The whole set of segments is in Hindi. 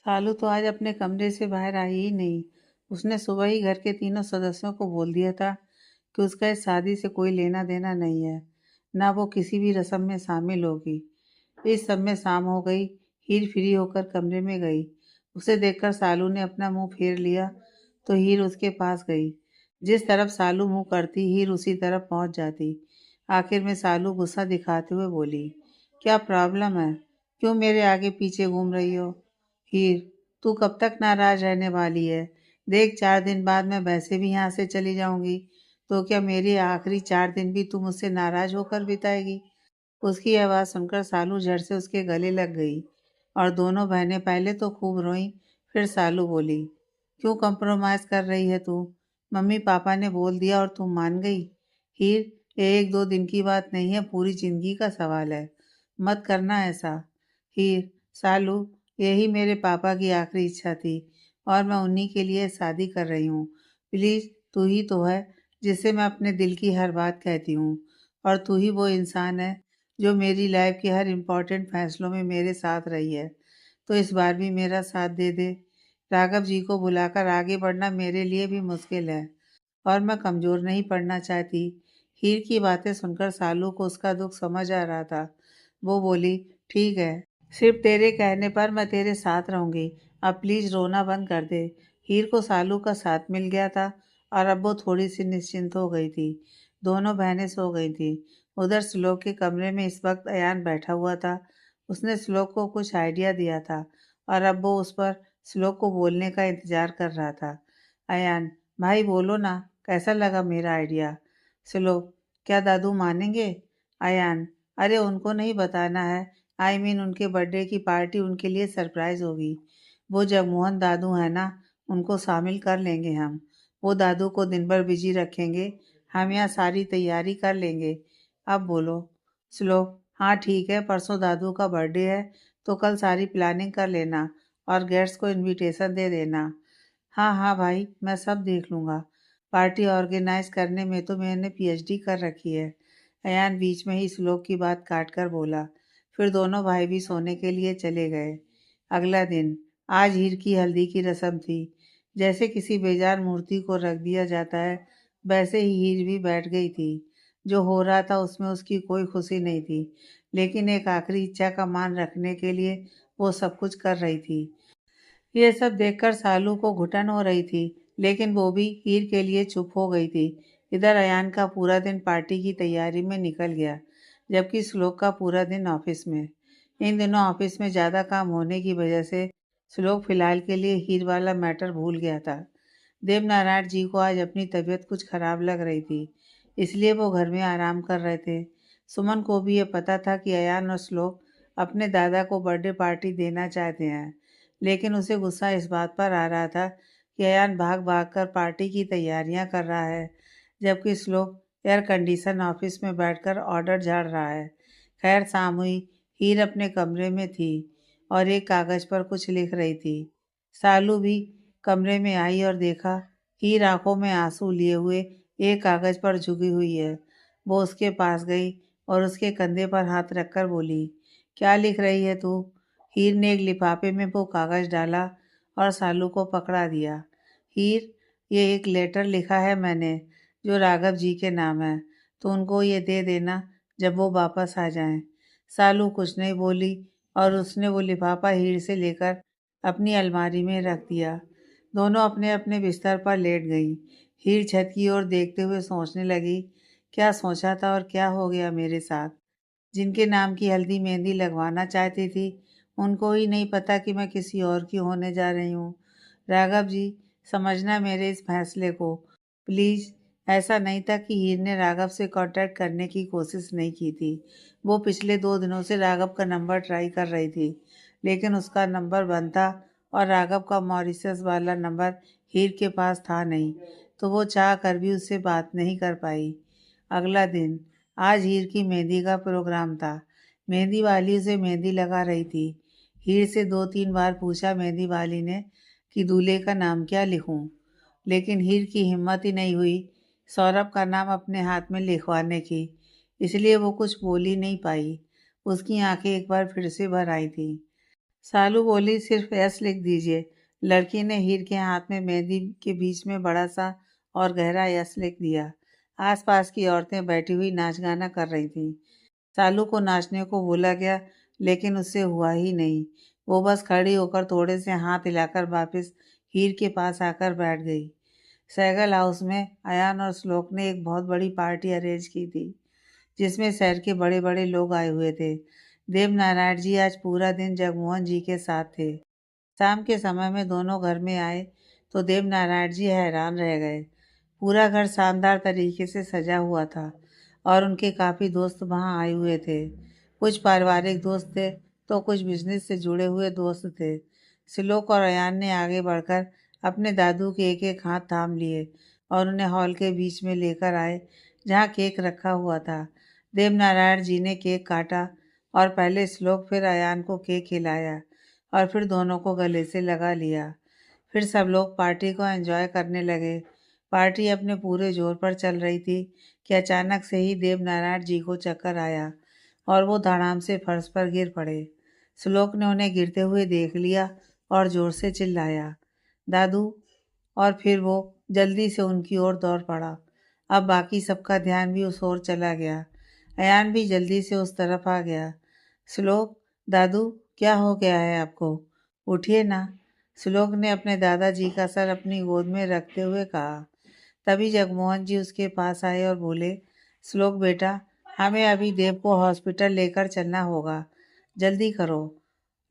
सालू तो आज अपने कमरे से बाहर आई ही नहीं। उसने सुबह ही घर के तीनों सदस्यों को बोल दिया था कि उसका इस शादी से कोई लेना देना नहीं है, ना वो किसी भी रस्म में शामिल होगी। इस सब में शाम हो गई। हीर फ्री होकर कमरे में गई। उसे देखकर सालू ने अपना मुंह फेर लिया तो हीर उसके पास गई। जिस तरफ सालू मुंह करती हीर उसी तरफ पहुंच जाती। आखिर में सालू गुस्सा दिखाते हुए बोली, क्या प्रॉब्लम है? क्यों मेरे आगे पीछे घूम रही हो? हीर, तू कब तक नाराज रहने वाली है? देख, 4 दिन बाद मैं वैसे भी यहाँ से चली जाऊंगी, तो क्या मेरे आखिरी 4 दिन भी तू मुझसे नाराज होकर बिताएगी? उसकी आवाज़ सुनकर सालू झट से उसके गले लग गई और दोनों बहनें पहले तो खूब रोईं। फिर सालू बोली, क्यों कंप्रोमाइज़ कर रही है तू? मम्मी पापा ने बोल दिया और तू मान गई? हीर, ये 1-2 दिन की बात नहीं है, पूरी जिंदगी का सवाल है। मत करना ऐसा। हीर, सालू, यही मेरे पापा की आखिरी इच्छा थी और मैं उन्हीं के लिए शादी कर रही हूँ। प्लीज़, तू ही तो है जिससे मैं अपने दिल की हर बात कहती हूँ, और तू ही वो इंसान है जो मेरी लाइफ के हर इम्पोर्टेंट फैसलों में मेरे साथ रही है। तो इस बार भी मेरा साथ दे दे। राघव जी को बुलाकर आगे बढ़ना मेरे लिए भी मुश्किल है और मैं कमज़ोर नहीं पड़ना चाहती। हीर की बातें सुनकर सालू को उसका दुख समझ आ रहा था। वो बोली, ठीक है, सिर्फ तेरे कहने पर मैं तेरे साथ रहूंगी। अब प्लीज़ रोना बंद कर दे। हीर को सालू का साथ मिल गया था और अब वो थोड़ी सी निश्चिंत हो गई थी। दोनों बहनें सो गई थी। उधर श्लोक के कमरे में इस वक्त अयान बैठा हुआ था। उसने श्लोक को कुछ आइडिया दिया था और अब वो उस पर श्लोक को बोलने का इंतजार कर रहा था। अयान, भाई बोलो ना, कैसा लगा मेरा आइडिया? श्लोक, क्या दादू मानेंगे? अयान, अरे उनको नहीं बताना है। उनके बर्थडे की पार्टी उनके लिए सरप्राइज होगी। वो जगमोहन दादू है ना, उनको शामिल कर लेंगे हम। वो दादू को दिन भर बिजी रखेंगे। हम यहाँ सारी तैयारी कर लेंगे। अब बोलो। श्लोक, हाँ ठीक है, परसों दादू का बर्थडे है तो कल सारी प्लानिंग कर लेना और गेस्ट्स को इनविटेशन दे देना। हाँ हाँ भाई, मैं सब देख लूँगा। पार्टी ऑर्गेनाइज करने में तो मैंने पीएचडी कर रखी है। अयान बीच में ही श्लोक की बात काट कर बोला। फिर दोनों भाई भी सोने के लिए चले गए। अगला दिन। आज हीर की हल्दी की रस्म थी। जैसे किसी बेजान मूर्ति को रख दिया जाता है, वैसे ही हीर भी बैठ गई थी। जो हो रहा था उसमें उसकी कोई खुशी नहीं थी, लेकिन एक आखिरी इच्छा का मान रखने के लिए वो सब कुछ कर रही थी। ये सब देखकर सालू को घुटन हो रही थी, लेकिन वो भी हीर के लिए चुप हो गई थी। इधर अयान का पूरा दिन पार्टी की तैयारी में निकल गया, जबकि श्लोक का पूरा दिन ऑफिस में। इन दिनों ऑफिस में ज़्यादा काम होने की वजह से श्लोक फिलहाल के लिए हीर वाला मैटर भूल गया था। देवनारायण जी को आज अपनी तबीयत कुछ खराब लग रही थी, इसलिए वो घर में आराम कर रहे थे। सुमन को भी ये पता था कि अयान और श्लोक अपने दादा को बर्थडे पार्टी देना चाहते हैं, लेकिन उसे गुस्सा इस बात पर आ रहा था कि अयान भाग भाग कर पार्टी की तैयारियां कर रहा है, जबकि श्लोक एयर कंडीशन ऑफिस में बैठकर ऑर्डर झाड़ रहा है। खैर, शाम हुई। हीर अपने कमरे में थी और एक कागज पर कुछ लिख रही थी। सालू भी कमरे में आई और देखा हीर आंखों में आंसू लिए हुए एक कागज पर झुकी हुई है। वो उसके पास गई और उसके कंधे पर हाथ रखकर बोली, क्या लिख रही है तू? हीर ने एक लिफाफे में वो कागज डाला और सालू को पकड़ा दिया। हीर, ये एक लेटर लिखा है मैंने, जो राघव जी के नाम है, तो उनको ये दे देना जब वो वापस आ जाएं। सालू कुछ नहीं बोली और उसने वो लिफाफा हीर से लेकर अपनी अलमारी में रख दिया। दोनों अपने अपने बिस्तर पर लेट गईं। हीर छत की ओर देखते हुए सोचने लगी, क्या सोचा था और क्या हो गया मेरे साथ। जिनके नाम की हल्दी मेहंदी लगवाना चाहती थी, उनको ही नहीं पता कि मैं किसी और की होने जा रही हूँ। राघव जी, समझना मेरे इस फैसले को प्लीज़। ऐसा नहीं था कि हीर ने राघव से कांटेक्ट करने की कोशिश नहीं की थी। वो पिछले 2 दिनों से राघव का नंबर ट्राई कर रही थी, लेकिन उसका नंबर बंद था और राघव का मॉरिशस वाला नंबर हीर के पास था नहीं, तो वो चाह कर भी उससे बात नहीं कर पाई। अगला दिन। आज हीर की मेहंदी का प्रोग्राम था। मेहंदी वाली उसे मेहंदी लगा रही थी। हीर से 2-3 बार पूछा मेहंदी वाली ने कि दूल्हे का नाम क्या लिखूं, लेकिन हीर की हिम्मत ही नहीं हुई सौरभ का नाम अपने हाथ में लिखवाने की, इसलिए वो कुछ बोल ही नहीं पाई। उसकी आंखें एक बार फिर से भर आई थी। सालू बोली, सिर्फ यस लिख दीजिए। लड़की ने हीर के हाथ में मेहंदी के बीच में बड़ा सा और गहरा यस लिख दिया। आसपास की औरतें बैठी हुई नाच गाना कर रही थीं। सालू को नाचने को बोला गया, लेकिन उससे हुआ ही नहीं। वो बस खड़ी होकर थोड़े से हाथ हिलाकर वापस हीर के पास आकर बैठ गई। सैगल हाउस में अयान और श्लोक ने एक बहुत बड़ी पार्टी अरेंज की थी, जिसमें शहर के बड़े बड़े लोग आए हुए थे। देवनारायण जी आज पूरा दिन जगमोहन जी के साथ थे। शाम के समय में दोनों घर में आए तो देवनारायण जी हैरान रह गए। पूरा घर शानदार तरीके से सजा हुआ था और उनके काफ़ी दोस्त वहाँ आए हुए थे। कुछ पारिवारिक दोस्त थे तो कुछ बिजनेस से जुड़े हुए दोस्त थे। श्लोक और अयान ने आगे बढ़कर अपने दादू के एक एक हाथ थाम लिए और उन्हें हॉल के बीच में लेकर आए, जहाँ केक रखा हुआ था। देवनारायण जी ने केक काटा और पहले श्लोक फिर अयान को केक खिलाया और फिर दोनों को गले से लगा लिया। फिर सब लोग पार्टी को एंजॉय करने लगे। पार्टी अपने पूरे जोर पर चल रही थी कि अचानक से ही देवनारायण जी को चक्कर आया और वो धड़ाम से फर्श पर गिर पड़े। श्लोक ने उन्हें गिरते हुए देख लिया और जोर से चिल्लाया, दादू! और फिर वो जल्दी से उनकी ओर दौड़ पड़ा। अब बाकी सबका ध्यान भी उस ओर चला गया। अयान भी जल्दी से उस तरफ आ गया। श्लोक, दादू, क्या हो गया है आपको? उठिए ना। श्लोक ने अपने दादाजी का सर अपनी गोद में रखते हुए कहा। तभी जगमोहन जी उसके पास आए और बोले, श्लोक बेटा, हमें अभी देव को हॉस्पिटल लेकर चलना होगा, जल्दी करो।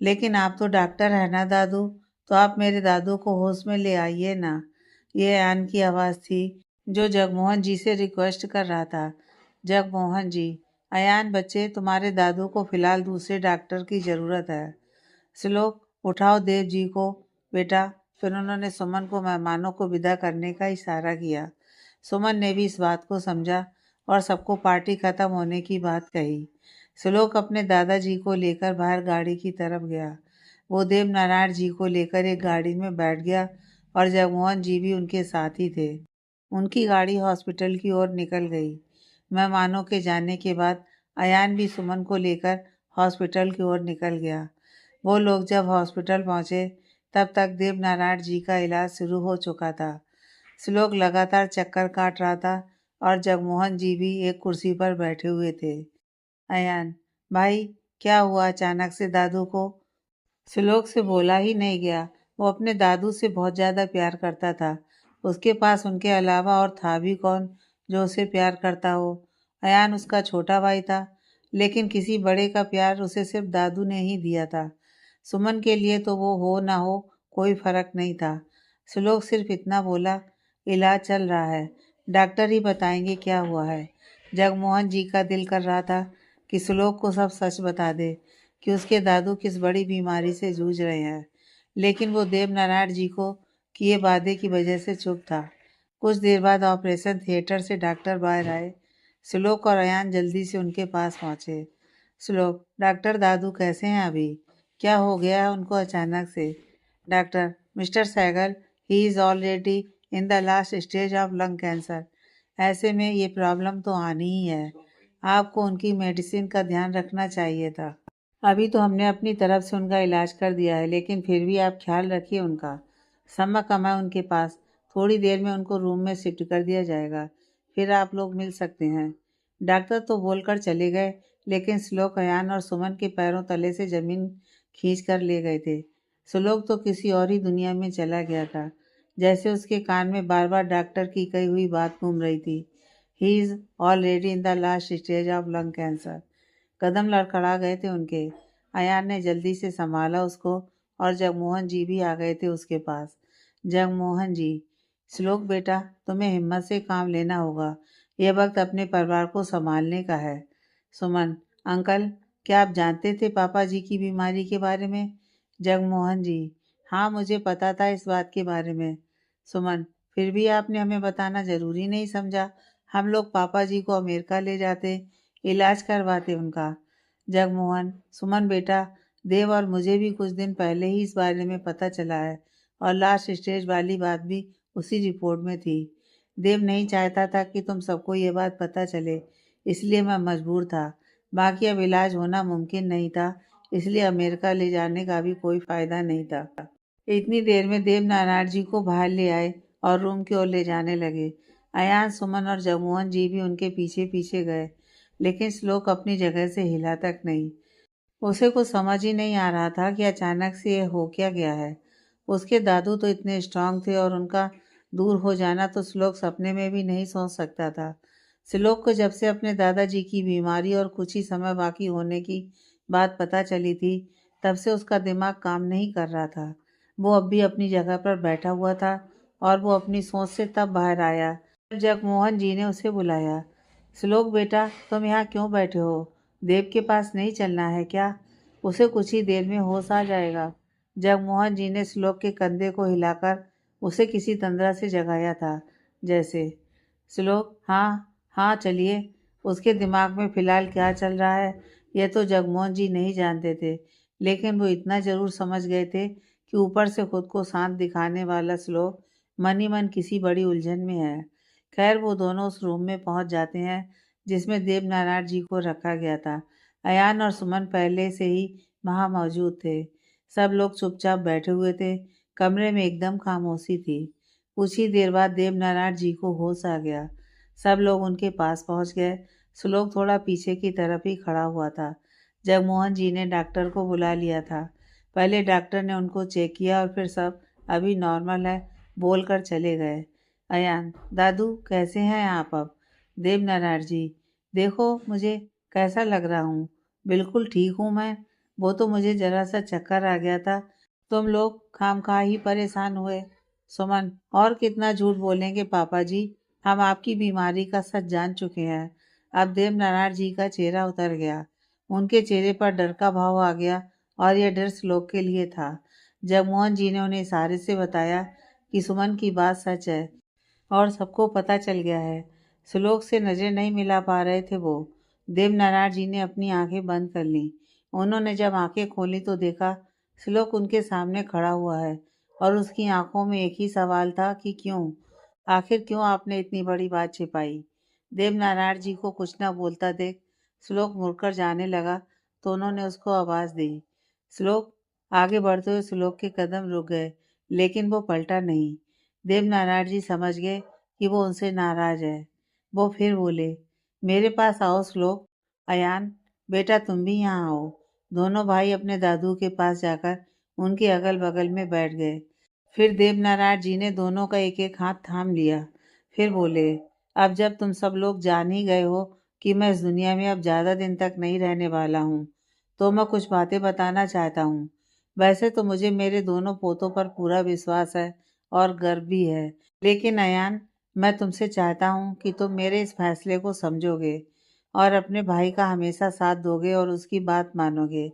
लेकिन आप तो डॉक्टर हैं ना दादू, तो आप मेरे दादू को होश में ले आइए ना। ये अयान की आवाज़ थी, जो जगमोहन जी से रिक्वेस्ट कर रहा था। जगमोहन जी, अयान बच्चे, तुम्हारे दादू को फिलहाल दूसरे डॉक्टर की ज़रूरत है। श्लोक, उठाओ देव जी को बेटा। फिर उन्होंने सुमन को मेहमानों को विदा करने का इशारा किया। सुमन ने भी इस बात को समझा और सबको पार्टी खत्म होने की बात कही। श्लोक अपने दादाजी को लेकर बाहर गाड़ी की तरफ गया। वो देवनारायण जी को लेकर एक गाड़ी में बैठ गया और जगमोहन जी भी उनके साथ ही थे। उनकी गाड़ी हॉस्पिटल की ओर निकल गई। मेहमानों के जाने के बाद अयान भी सुमन को लेकर हॉस्पिटल की ओर निकल गया। वो लोग जब हॉस्पिटल पहुंचे तब तक देवनारायण जी का इलाज शुरू हो चुका था। श्लोक लगातार चक्कर काट रहा था और जगमोहन जी भी एक कुर्सी पर बैठे हुए थे। अयान, भाई, क्या हुआ अचानक से दादू को? श्लोक से बोला ही नहीं गया। वो अपने दादू से बहुत ज़्यादा प्यार करता था। उसके पास उनके अलावा और था भी कौन जो उसे प्यार करता हो। अयान उसका छोटा भाई था, लेकिन किसी बड़े का प्यार उसे सिर्फ दादू ने ही दिया था। सुमन के लिए तो वो हो ना हो कोई फर्क नहीं था। श्लोक सिर्फ इतना बोला, इलाज चल रहा है, डॉक्टर ही बताएंगे क्या हुआ है। जगमोहन जी का दिल कर रहा था कि श्लोक को सब सच बता दे कि उसके दादू किस बड़ी बीमारी से जूझ रहे हैं, लेकिन वो देवनारायण जी को किए वादे की वजह से चुप था। कुछ देर बाद ऑपरेशन थिएटर से डॉक्टर बाहर आए। श्लोक और अयान जल्दी से उनके पास पहुंचे। श्लोक, डॉक्टर, दादू कैसे हैं अभी? क्या हो गया है उनको अचानक से? Doctor, mister Sehgal, he is already in the last stage of lung cancer. ऐसे में ये प्रॉब्लम तो आनी ही है। आपको उनकी मेडिसिन का ध्यान रखना चाहिए था। अभी तो हमने अपनी तरफ से उनका इलाज कर दिया है, लेकिन फिर भी आप ख्याल रखिए उनका। समय कम है उनके पास। थोड़ी देर में उनको रूम में शिफ्ट कर दिया जाएगा, फिर आप लोग मिल सकते हैं। डॉक्टर तो बोलकर चले गए, लेकिन श्लोक, अयान और सुमन के पैरों तले से ज़मीन खींच कर ले गए थे। श्लोक तो किसी और ही दुनिया में चला गया था, जैसे उसके कान में बार बार डॉक्टर की कही हुई बात घूम रही थी, he is already in the last stage of lung cancer. कदम लड़खड़ा गए थे उनके। अयान ने जल्दी से संभाला उसको और जगमोहन जी भी आ गए थे उसके पास। जगमोहन जी, श्लोक बेटा, तुम्हें हिम्मत से काम लेना होगा। यह वक्त अपने परिवार को संभालने का है। सुमन, अंकल, क्या आप जानते थे पापा जी की बीमारी के बारे में? जगमोहन जी, हाँ, मुझे पता था इस बात के बारे में। सुमन, फिर भी आपने हमें बताना जरूरी नहीं समझा। हम लोग पापा जी को अमेरिका ले जाते, इलाज करवाते उनका। जगमोहन, सुमन बेटा, देव और मुझे भी कुछ दिन पहले ही इस बारे में पता चला है और लास्ट स्टेज वाली बात भी उसी रिपोर्ट में थी। देव नहीं चाहता था कि तुम सबको ये बात पता चले, इसलिए मैं मजबूर था। बाकी अब इलाज होना मुमकिन नहीं था, इसलिए अमेरिका ले जाने का भी कोई फायदा नहीं था। इतनी देर में देवनारायण जी को बाहर ले आए और रूम की ओर ले जाने लगे। अयान, सुमन और जगमोहन जी भी उनके पीछे पीछे गए, लेकिन श्लोक अपनी जगह से हिला तक नहीं। उसे कुछ समझ ही नहीं आ रहा था कि अचानक से ये हो क्या गया है। उसके दादू तो इतने स्ट्रांग थे और उनका दूर हो जाना तो श्लोक सपने में भी नहीं सोच सकता था। श्लोक को जब से अपने दादाजी की बीमारी और कुछ ही समय बाकी होने की बात पता चली थी, तब से उसका दिमाग काम नहीं कर रहा था। वो अब भी अपनी जगह पर बैठा हुआ था और वो अपनी सोच से तब बाहर आया जब जगमोहन जी ने उसे बुलाया। श्लोक बेटा, तुम यहाँ क्यों बैठे हो? देव के पास नहीं चलना है क्या? उसे कुछ ही देर में होश आ जाएगा। जगमोहन जी ने श्लोक के कंधे को हिलाकर उसे किसी तंद्रा से जगाया था। जैसे श्लोक, हाँ हाँ चलिए। उसके दिमाग में फिलहाल क्या चल रहा है यह तो जगमोहन जी नहीं जानते थे, लेकिन वो इतना जरूर समझ गए थे कि ऊपर से खुद को शांत दिखाने वाला श्लोक मन ही मन किसी बड़ी उलझन में है। खैर, वो दोनों उस रूम में पहुंच जाते हैं जिसमें देवनारायण जी को रखा गया था। अयान और सुमन पहले से ही वहाँ मौजूद थे। सब लोग चुपचाप बैठे हुए थे। कमरे में एकदम खामोशी थी। कुछ ही देर बाद देवनारायण जी को होश आ गया। सब लोग उनके पास पहुंच गए। श्लोक थोड़ा पीछे की तरफ ही खड़ा हुआ था। जगमोहन जी ने डॉक्टर को बुला लिया था। पहले डॉक्टर ने उनको चेक किया और फिर सब अभी नॉर्मल है बोलकर चले गए। अयान, दादू कैसे हैं आप अब? देवनारायण जी, देखो मुझे कैसा लग रहा हूँ। बिल्कुल ठीक हूँ मैं। वो तो मुझे जरा सा चक्कर आ गया था। तुम लोग खामखा ही परेशान हुए। सुमन, और कितना झूठ बोलेंगे पापा जी, हम आपकी बीमारी का सच जान चुके हैं। अब देवनारायण जी का चेहरा उतर गया। उनके चेहरे पर डर का भाव आ गया और यह डर श्लोक के लिए था। जगमोहन जी ने उन्हें इशारे से बताया कि सुमन की बात सच है और सबको पता चल गया है। श्लोक से नजर नहीं मिला पा रहे थे वो। देवनारायण जी ने अपनी आंखें बंद कर लीं। उन्होंने जब आंखें खोली तो देखा श्लोक उनके सामने खड़ा हुआ है और उसकी आंखों में एक ही सवाल था कि क्यों, आखिर क्यों आपने इतनी बड़ी बात छिपाई। देवनारायण जी को कुछ न बोलता देख श्लोक मुड़कर जाने लगा तो उन्होंने उसको आवाज दी। श्लोक। आगे बढ़ते हुए श्लोक के कदम रुक गए, लेकिन वो पलटा नहीं। देवनारायण जी समझ गए कि वो उनसे नाराज है। वो फिर बोले, मेरे पास आओ श्लोक। अयान, बेटा तुम भी यहाँ आओ। दोनों भाई अपने दादू के पास जाकर उनके अगल बगल में बैठ गए। फिर देवनारायण जी ने दोनों का एक एक हाथ थाम लिया। फिर बोले, अब जब तुम सब लोग जान ही गए हो कि मैं इस दुनिया में अब ज़्यादा दिन तक नहीं रहने वाला हूँ, तो मैं कुछ बातें बताना चाहता हूँ। वैसे तो मुझे मेरे दोनों पोतों पर पूरा विश्वास है और गर्व भी है, लेकिन अयान, मैं तुमसे चाहता हूँ कि तुम मेरे इस फैसले को समझोगे और अपने भाई का हमेशा साथ दोगे और उसकी बात मानोगे।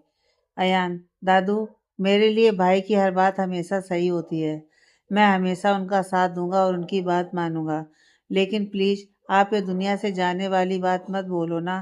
अयान, दादू, मेरे लिए भाई की हर बात हमेशा सही होती है। मैं हमेशा उनका साथ दूंगा और उनकी बात मानूंगा, लेकिन प्लीज आप ये दुनिया से जाने वाली बात मत बोलो ना।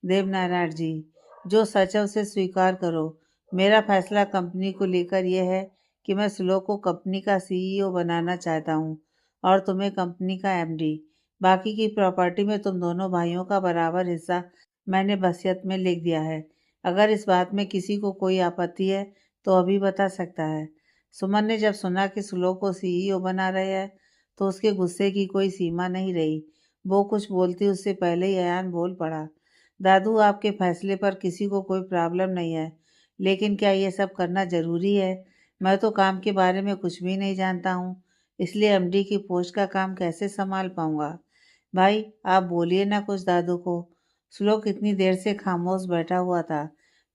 देवनारायण जी, जो सच है उसे स्वीकार करो। मेरा फैसला कंपनी को लेकर यह है कि मैं श्लोक को कंपनी का सीईओ बनाना चाहता हूँ और तुम्हें कंपनी का एमडी। बाकी की प्रॉपर्टी में तुम दोनों भाइयों का बराबर हिस्सा मैंने वसीयत में लिख दिया है। अगर इस बात में किसी को कोई आपत्ति है तो अभी बता सकता है। सुमन ने जब सुना कि श्लोक को सीईओ बना रहे हैं तो उसके गुस्से की कोई सीमा नहीं रही। वो कुछ बोलती उससे पहले ही अयान बोल पड़ा। दादू, आपके फैसले पर किसी को कोई प्रॉब्लम नहीं है, लेकिन क्या ये सब करना ज़रूरी है? मैं तो काम के बारे में कुछ भी नहीं जानता हूँ, इसलिए एमडी की पोस्ट का काम कैसे संभाल पाऊंगा? भाई आप बोलिए ना कुछ दादू को। श्लोक इतनी देर से खामोश बैठा हुआ था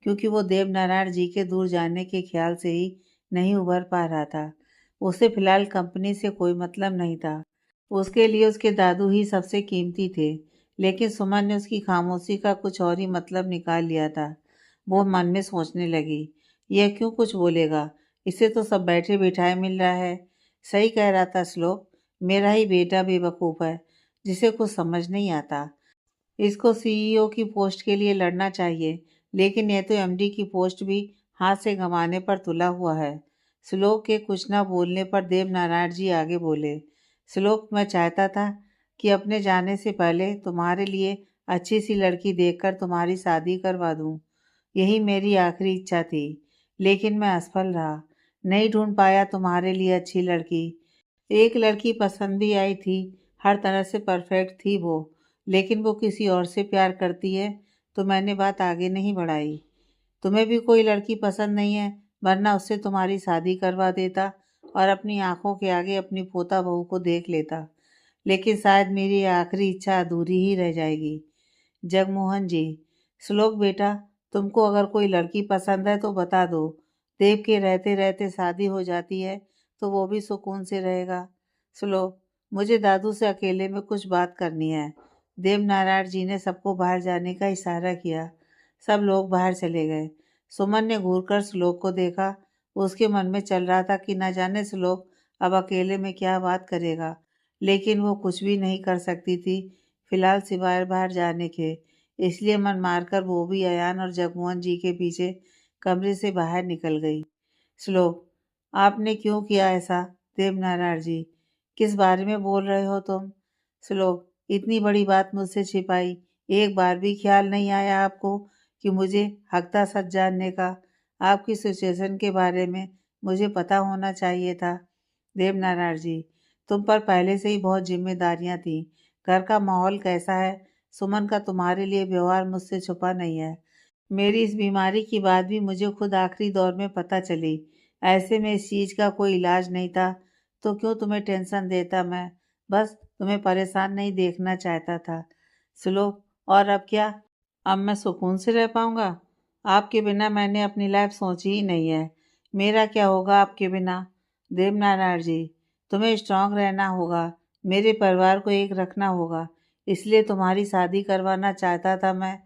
क्योंकि वो देवनारायण जी के दूर जाने के ख्याल से ही नहीं उभर पा रहा था। उसे फिलहाल कंपनी से कोई मतलब नहीं था। उसके लिए उसके दादू ही सबसे कीमती थे, लेकिन सुमन ने उसकी खामोशी का कुछ और ही मतलब निकाल लिया था। वो मन में सोचने लगी, यह क्यों कुछ बोलेगा? इसे तो सब बैठे बिठाए मिल रहा है। सही कह रहा था श्लोक, मेरा ही बेटा बेवकूफ़ है जिसे कुछ समझ नहीं आता। इसको सीईओ की पोस्ट के लिए लड़ना चाहिए, लेकिन यह तो एमडी की पोस्ट भी हाथ से गंवाने पर तुला हुआ है। श्लोक के कुछ न बोलने पर देवनारायण जी आगे बोले, श्लोक, मैं चाहता था कि अपने जाने से पहले तुम्हारे लिए अच्छी सी लड़की देखकर तुम्हारी शादी करवा दूं। यही मेरी आखिरी इच्छा थी, लेकिन मैं असफल रहा। नहीं ढूंढ पाया तुम्हारे लिए अच्छी लड़की। एक लड़की पसंद भी आई थी, हर तरह से परफेक्ट थी वो, लेकिन वो किसी और से प्यार करती है, तो मैंने बात आगे नहीं बढ़ाई। तुम्हें भी कोई लड़की पसंद नहीं है, वरना उससे तुम्हारी शादी करवा देता और अपनी आंखों के आगे अपनी पोता बहू को देख लेता। लेकिन शायद मेरी आखिरी इच्छा अधूरी ही रह जाएगी। जगमोहन जी। श्लोक बेटा, तुमको अगर कोई लड़की पसंद है तो बता दो। देव के रहते रहते शादी हो जाती है तो वो भी सुकून से रहेगा। श्लोक, मुझे दादू से अकेले में कुछ बात करनी है। देवनारायण जी ने सबको बाहर जाने का इशारा किया। सब लोग बाहर चले गए। सुमन ने घूरकर श्लोक को देखा। उसके मन में चल रहा था कि न जाने श्लोक अब अकेले में क्या बात करेगा, लेकिन वो कुछ भी नहीं कर सकती थी फिलहाल सिवाय बाहर जाने के। इसलिए मन मारकर वो भी अयान और जगमोहन जी के पीछे कमरे से बाहर निकल गई। श्लोक, आपने क्यों किया ऐसा? देवनारायण जी, किस बारे में बोल रहे हो तुम? श्लोक, इतनी बड़ी बात मुझसे छिपाई, एक बार भी ख्याल नहीं आया आपको कि मुझे हक था सच जानने का? आपकी सिचुएशन के बारे में मुझे पता होना चाहिए था। देवनारायण जी, तुम पर पहले से ही बहुत जिम्मेदारियां थी। घर का माहौल कैसा है? सुमन का तुम्हारे लिए व्यवहार मुझसे छुपा नहीं है। मेरी इस बीमारी की बात भी मुझे खुद आखिरी दौर में पता चली। ऐसे में इस चीज़ का कोई इलाज नहीं था, तो क्यों तुम्हें टेंशन देता मैं? बस तुम्हें परेशान नहीं देखना चाहता था। श्लोक, और अब क्या? अब मैं सुकून से रह पाऊंगा? आपके बिना मैंने अपनी लाइफ सोची ही नहीं है। मेरा क्या होगा आपके बिना? देवनारायण जी, तुम्हें स्ट्रांग रहना होगा, मेरे परिवार को एक रखना होगा। इसलिए तुम्हारी शादी करवाना चाहता था मैं,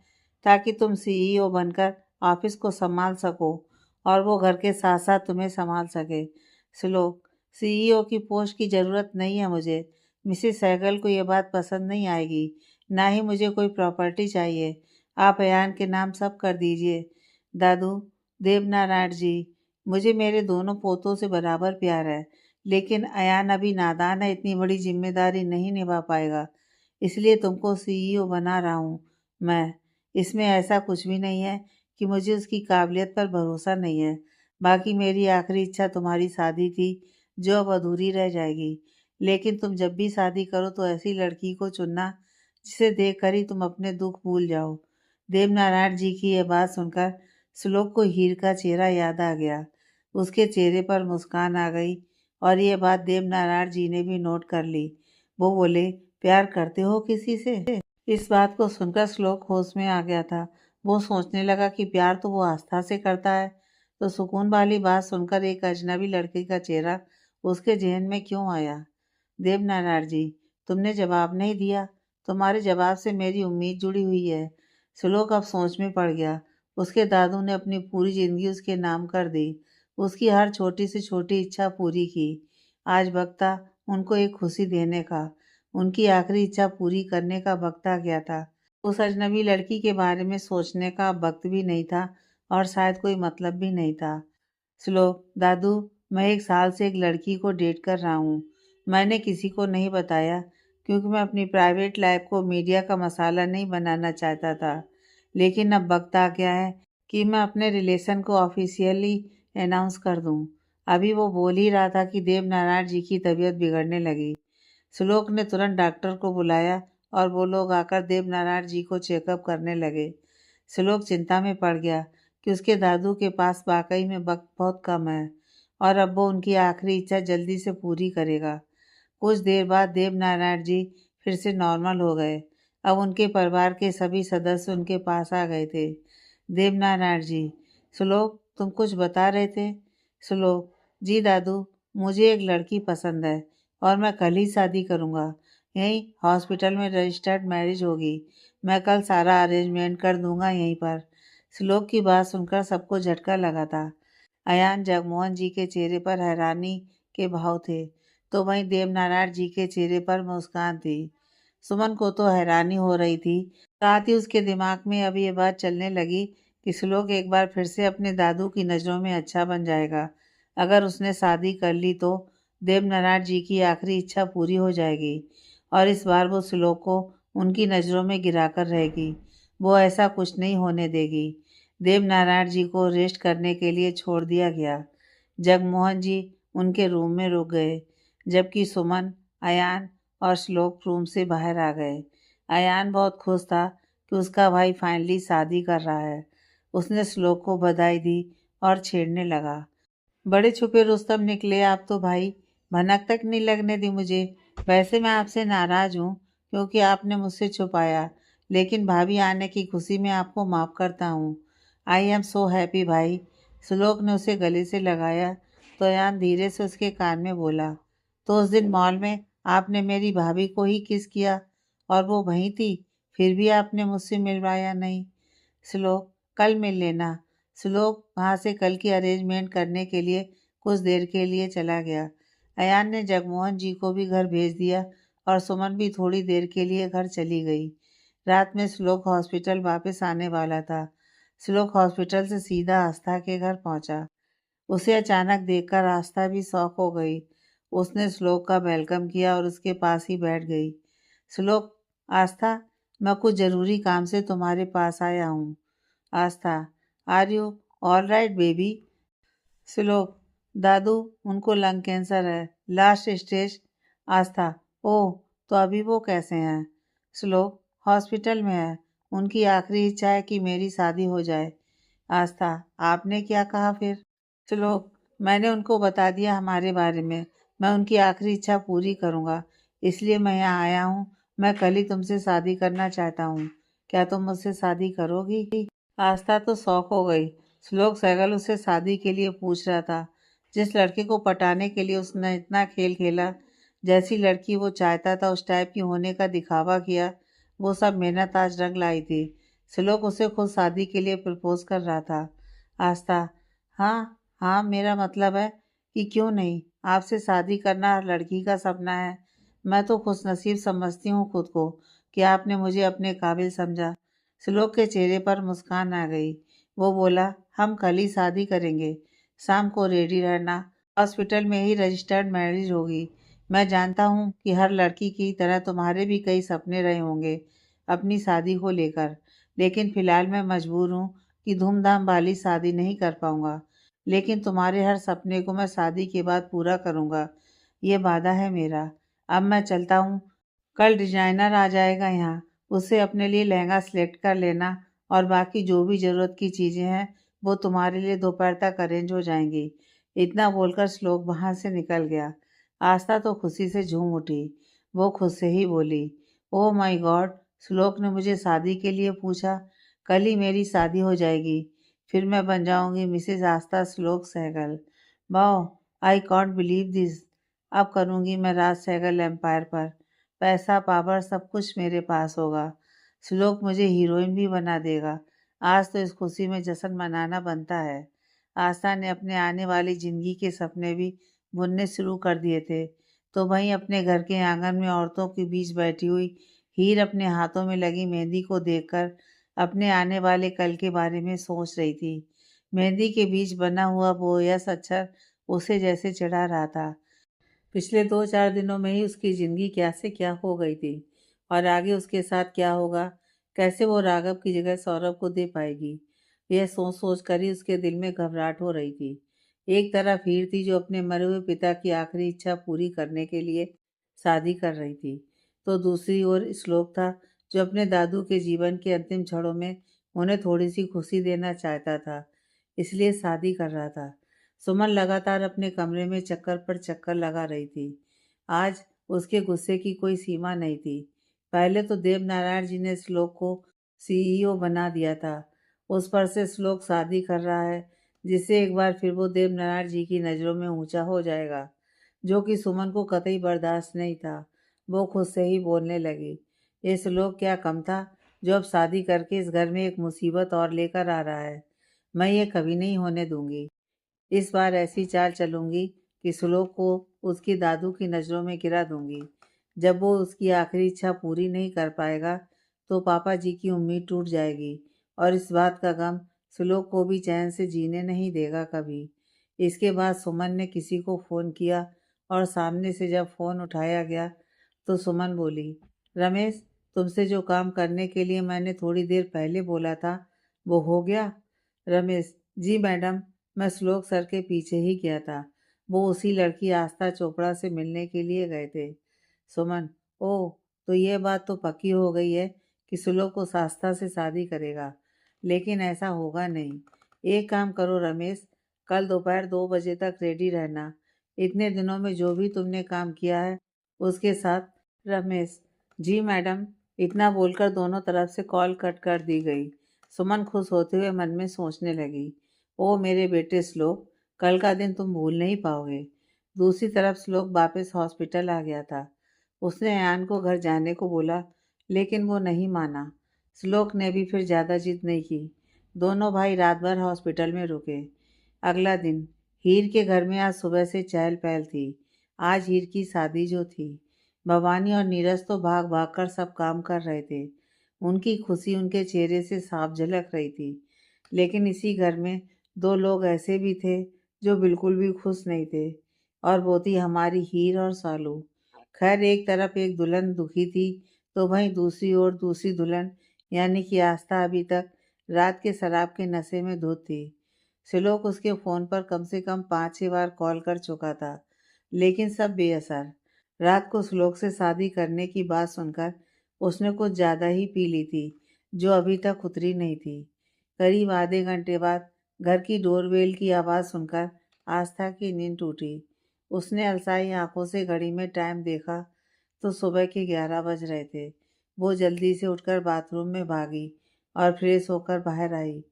ताकि तुम सीईओ बनकर ऑफिस को संभाल सको और वो घर के साथ साथ तुम्हें संभाल सके। श्लोक, सीईओ की पोस्ट की ज़रूरत नहीं है मुझे। मिसेस सहगल को ये बात पसंद नहीं आएगी। ना ही मुझे कोई प्रॉपर्टी चाहिए। आप अयान के नाम सब कर दीजिए। दादू, देवनारायण जी, मुझे मेरे दोनों पोतों से बराबर प्यार है, लेकिन अयान अभी नादान है, इतनी बड़ी जिम्मेदारी नहीं निभा पाएगा। इसलिए तुमको सीईओ बना रहा हूँ मैं। इसमें ऐसा कुछ भी नहीं है कि मुझे उसकी काबिलियत पर भरोसा नहीं है। बाकी मेरी आखिरी इच्छा तुम्हारी शादी थी, जो अब अधूरी रह जाएगी। लेकिन तुम जब भी शादी करो तो ऐसी लड़की को चुनना जिसे देखकर ही तुम अपने दुख भूल जाओ। देवनारायण जी की यह बात सुनकर श्लोक को हीर का चेहरा याद आ गया। उसके चेहरे पर मुस्कान आ गई और ये बात देवनारायण जी ने भी नोट कर ली। वो बोले, प्यार करते हो किसी से? इस बात को सुनकर श्लोक होश में आ गया था। वो सोचने लगा कि प्यार तो वो आस्था से करता है, तो सुकून वाली बात सुनकर एक अजनबी लड़के का चेहरा उसके जहन में क्यों आया? देवनारायण जी, तुमने जवाब नहीं दिया। तुम्हारे जवाब से मेरी उम्मीद जुड़ी हुई है। श्लोक अब सोच में पड़ गया। उसके दादू ने अपनी पूरी जिंदगी उसके नाम कर दी, उसकी हर छोटी से छोटी इच्छा पूरी की। आज वक्त था उनको एक खुशी देने का, उनकी आखिरी इच्छा पूरी करने का वक्त आ गया था। उस अजनबी लड़की के बारे में सोचने का अब वक्त भी नहीं था और शायद कोई मतलब भी नहीं था। श्लोक, दादू, मैं एक साल से एक लड़की को डेट कर रहा हूँ। मैंने किसी को नहीं बताया, क्योंकि मैं अपनी प्राइवेट लाइफ को मीडिया का मसाला नहीं बनाना चाहता था। लेकिन अब वक्त आ गया है कि मैं अपने रिलेशन को ऑफिशियली अनाउंस कर दूं। अभी वो बोल ही रहा था कि देवनारायण जी की तबीयत बिगड़ने लगी। श्लोक ने तुरंत डॉक्टर को बुलाया और वो लोग आकर देवनारायण जी को चेकअप करने लगे। श्लोक चिंता में पड़ गया कि उसके दादू के पास वाकई में वक्त बहुत कम है और अब वो उनकी आखिरी इच्छा जल्दी से पूरी करेगा। कुछ देर बाद देवनारायण जी फिर से नॉर्मल हो गए। अब उनके परिवार के सभी सदस्य उनके पास आ गए थे। देवनारायण जी, श्लोक, तुम कुछ बता रहे थे? श्लोक, जी दादू, मुझे एक लड़की पसंद है और मैं कल ही शादी करूँगा। यहीं हॉस्पिटल में रजिस्टर्ड मैरिज होगी। मैं कल सारा अरेंजमेंट कर दूंगा यहीं पर। श्लोक की बात सुनकर सबको झटका लगा था। अयान, जगमोहन जी के चेहरे पर हैरानी के भाव थे, तो वहीं देवनारायण जी के चेहरे पर मुस्कान थी। सुमन को तो हैरानी हो रही थी, साथ ही उसके दिमाग में अब ये बात चलने लगी कि श्लोक एक बार फिर से अपने दादू की नज़रों में अच्छा बन जाएगा। अगर उसने शादी कर ली तो देवनारायण जी की आखिरी इच्छा पूरी हो जाएगी और इस बार वो श्लोक को उनकी नज़रों में गिराकर रहेगी। वो ऐसा कुछ नहीं होने देगी। देवनारायण जी को रेस्ट करने के लिए छोड़ दिया गया। जगमोहन जी उनके रूम में रुक गए, जबकि सुमन, अयान और श्लोक रूम से बाहर आ गए। अयान बहुत खुश था कि उसका भाई फाइनली शादी कर रहा है। उसने श्लोक को बधाई दी और छेड़ने लगा। बड़े छुपे रुस्तम निकले आप तो भाई, भनक तक नहीं लगने दी मुझे। वैसे मैं आपसे नाराज हूँ क्योंकि आपने मुझसे छुपाया, लेकिन भाभी आने की खुशी में आपको माफ़ करता हूँ। आई एम सो हैप्पी भाई। श्लोक ने उसे गले से लगाया तो अयान धीरे से उसके कान में बोला, तो उस दिन मॉल में आपने मेरी भाभी को ही किस किया और वो वहीं थी, फिर भी आपने मुझसे मिलवाया नहीं। श्लोक, कल मिल लेना। श्लोक वहाँ से कल की अरेंजमेंट करने के लिए कुछ देर के लिए चला गया। अयान ने जगमोहन जी को भी घर भेज दिया और सुमन भी थोड़ी देर के लिए घर चली गई। रात में श्लोक हॉस्पिटल वापस आने वाला था। श्लोक हॉस्पिटल से सीधा आस्था के घर पहुंचा। उसे अचानक देखकर आस्था भी शॉक हो गई। उसने श्लोक का वेलकम किया और उसके पास ही बैठ गई। श्लोक, आस्था, मैं कुछ ज़रूरी काम से तुम्हारे पास आया हूँ। Astha, are you all right baby? Shlok, दादू, उनको लंग कैंसर है, लास्ट स्टेज। आस्था, ओह, तो अभी वो कैसे हैं? श्लोक, हॉस्पिटल में है। उनकी आखिरी इच्छा है कि मेरी शादी हो जाए। आस्था, आपने क्या कहा फिर? श्लोक, मैंने उनको बता दिया हमारे बारे में। मैं उनकी आखिरी इच्छा पूरी करूँगा, इसलिए मैं यहाँ आया हूँ। मैं कल ही तुमसे शादी करना चाहता हूँ। क्या तुम मुझसे शादी करोगी? आस्था तो शौक हो गई। श्लोक सहगल उससे शादी के लिए पूछ रहा था। जिस लड़के को पटाने के लिए उसने इतना खेल खेला, जैसी लड़की वो चाहता था उस टाइप की होने का दिखावा किया, वो सब मेहनत आज रंग लाई थी। श्लोक उसे खुद शादी के लिए प्रपोज कर रहा था। आस्था, हाँ हाँ, मेरा मतलब है कि क्यों नहीं, आपसे शादी करना हर लड़की का सपना है। मैं तो खुशनसीब समझती हूँ खुद को कि आपने मुझे अपने काबिल समझा। श्लोक के चेहरे पर मुस्कान आ गई। वो बोला, हम कल ही शादी करेंगे। शाम को रेडी रहना। हॉस्पिटल में ही रजिस्टर्ड मैरिज होगी। मैं जानता हूँ कि हर लड़की की तरह तुम्हारे भी कई सपने रहे होंगे अपनी शादी को लेकर, लेकिन फ़िलहाल मैं मजबूर हूँ कि धूमधाम वाली शादी नहीं कर पाऊँगा। लेकिन तुम्हारे हर सपने को मैं शादी के बाद पूरा करूँगा। ये वादा है मेरा। अब मैं चलता हूँ। कल डिजाइनर आ जाएगा यहाँ। उससे अपने लिए लहंगा सेलेक्ट कर लेना और बाकी जो भी ज़रूरत की चीज़ें हैं वो तुम्हारे लिए दोपहर तक अरेंज हो जाएंगी। इतना बोलकर श्लोक वहाँ से निकल गया। आस्था तो खुशी से झूम उठी। वो खुद से ही बोली, ओह माय गॉड, श्लोक ने मुझे शादी के लिए पूछा। कल ही मेरी शादी हो जाएगी। फिर मैं बन जाऊंगी मिसेज आस्था श्लोक सहगल। वाह, आई कॉन्ट बिलीव दिस। अब करूंगी मैं राज सहगल एम्पायर पर। पैसा, पावर, सब कुछ मेरे पास होगा। श्लोक मुझे हीरोइन भी बना देगा। आज तो इस खुशी में जश्न मनाना बनता है। आस्था ने अपने आने वाली जिंदगी के सपने भी बुनने शुरू कर दिए थे, तो वहीं अपने घर के आंगन में औरतों के बीच बैठी हुई हीर अपने हाथों में लगी मेहंदी को देखकर अपने आने वाले कल के बारे में सोच रही थी। मेहंदी के बीच बना हुआ वो यस अक्षर उसे जैसे चिढ़ा रहा था। पिछले 2-4 दिनों में ही उसकी ज़िंदगी क्या से क्या हो गई थी और आगे उसके साथ क्या होगा, कैसे वो राघव की जगह सौरभ को दे पाएगी। यह सोच सोच कर ही उसके दिल में घबराहट हो रही थी। एक तरफ हीर थी जो अपने मरे हुए पिता की आखिरी इच्छा पूरी करने के लिए शादी कर रही थी, तो दूसरी ओर श्लोक था जो अपने दादू के जीवन के अंतिम क्षणों में उन्हें थोड़ी सी खुशी देना चाहता था, इसलिए शादी कर रहा था। सुमन लगातार अपने कमरे में चक्कर पर चक्कर लगा रही थी। आज उसके गुस्से की कोई सीमा नहीं थी। पहले तो देवनारायण जी ने श्लोक को सीईओ बना दिया था। उस पर से श्लोक शादी कर रहा है, जिससे एक बार फिर वो देवनारायण जी की नज़रों में ऊंचा हो जाएगा, जो कि सुमन को कतई बर्दाश्त नहीं था। वो खुद से ही बोलने लगी, ये श्लोक क्या कम था जो अब शादी करके इस घर में एक मुसीबत और लेकर आ रहा है। मैं ये कभी नहीं होने दूंगी। इस बार ऐसी चाल चलूंगी कि श्लोक को उसकी दादू की नज़रों में गिरा दूंगी। जब वो उसकी आखिरी इच्छा पूरी नहीं कर पाएगा तो पापा जी की उम्मीद टूट जाएगी और इस बात का गम श्लोक को भी चैन से जीने नहीं देगा कभी। इसके बाद सुमन ने किसी को फ़ोन किया और सामने से जब फ़ोन उठाया गया तो सुमन बोली, रमेश, तुमसे जो काम करने के लिए मैंने थोड़ी देर पहले बोला था वो हो गया? रमेश, जी मैडम, मैं श्लोक सर के पीछे ही गया था। वो उसी लड़की आस्था चोपड़ा से मिलने के लिए गए थे। सुमन, ओह, तो ये बात तो पक्की हो गई है कि श्लोक उस आस्था से शादी करेगा। लेकिन ऐसा होगा नहीं। एक काम करो रमेश, कल दोपहर 2 बजे तक रेडी रहना। इतने दिनों में जो भी तुमने काम किया है उसके साथ। रमेश, जी मैडम। इतना बोलकर दोनों तरफ से कॉल कट कर दी गई। सुमन खुश होते हुए मन में सोचने लगी, ओ मेरे बेटे श्लोक, कल का दिन तुम भूल नहीं पाओगे। दूसरी तरफ श्लोक वापस हॉस्पिटल आ गया था। उसने अयान को घर जाने को बोला, लेकिन वो नहीं माना। श्लोक ने भी फिर ज़्यादा जिद नहीं की। दोनों भाई रात भर हॉस्पिटल में रुके। अगला दिन हीर के घर में आज सुबह से चहल पहल थी। आज हीर की शादी जो थी। भवानी और नीरज तो भाग भाग कर सब काम कर रहे थे। उनकी खुशी उनके चेहरे से साफ झलक रही थी। लेकिन इसी घर में दो लोग ऐसे भी थे जो बिल्कुल भी खुश नहीं थे, और वो थी हमारी हीर और सालू। खैर, एक तरफ एक दुल्हन दुखी थी, तो वहीं दूसरी ओर दूसरी दुल्हन यानी कि आस्था अभी तक रात के शराब के नशे में धुत थी। श्लोक उसके फ़ोन पर कम से कम 5-6 बार कॉल कर चुका था, लेकिन सब बेअसर। रात को श्लोक से शादी करने की बात सुनकर उसने कुछ ज़्यादा ही पी ली थी, जो अभी तक उतरी नहीं थी। करीब आधे घंटे बाद घर की डोरबेल की आवाज़ सुनकर आस्था की नींद टूटी। उसने अलसाई आंखों से घड़ी में टाइम देखा तो सुबह के 11 बज रहे थे। वो जल्दी से उठकर बाथरूम में भागी और फ्रेश होकर बाहर आई।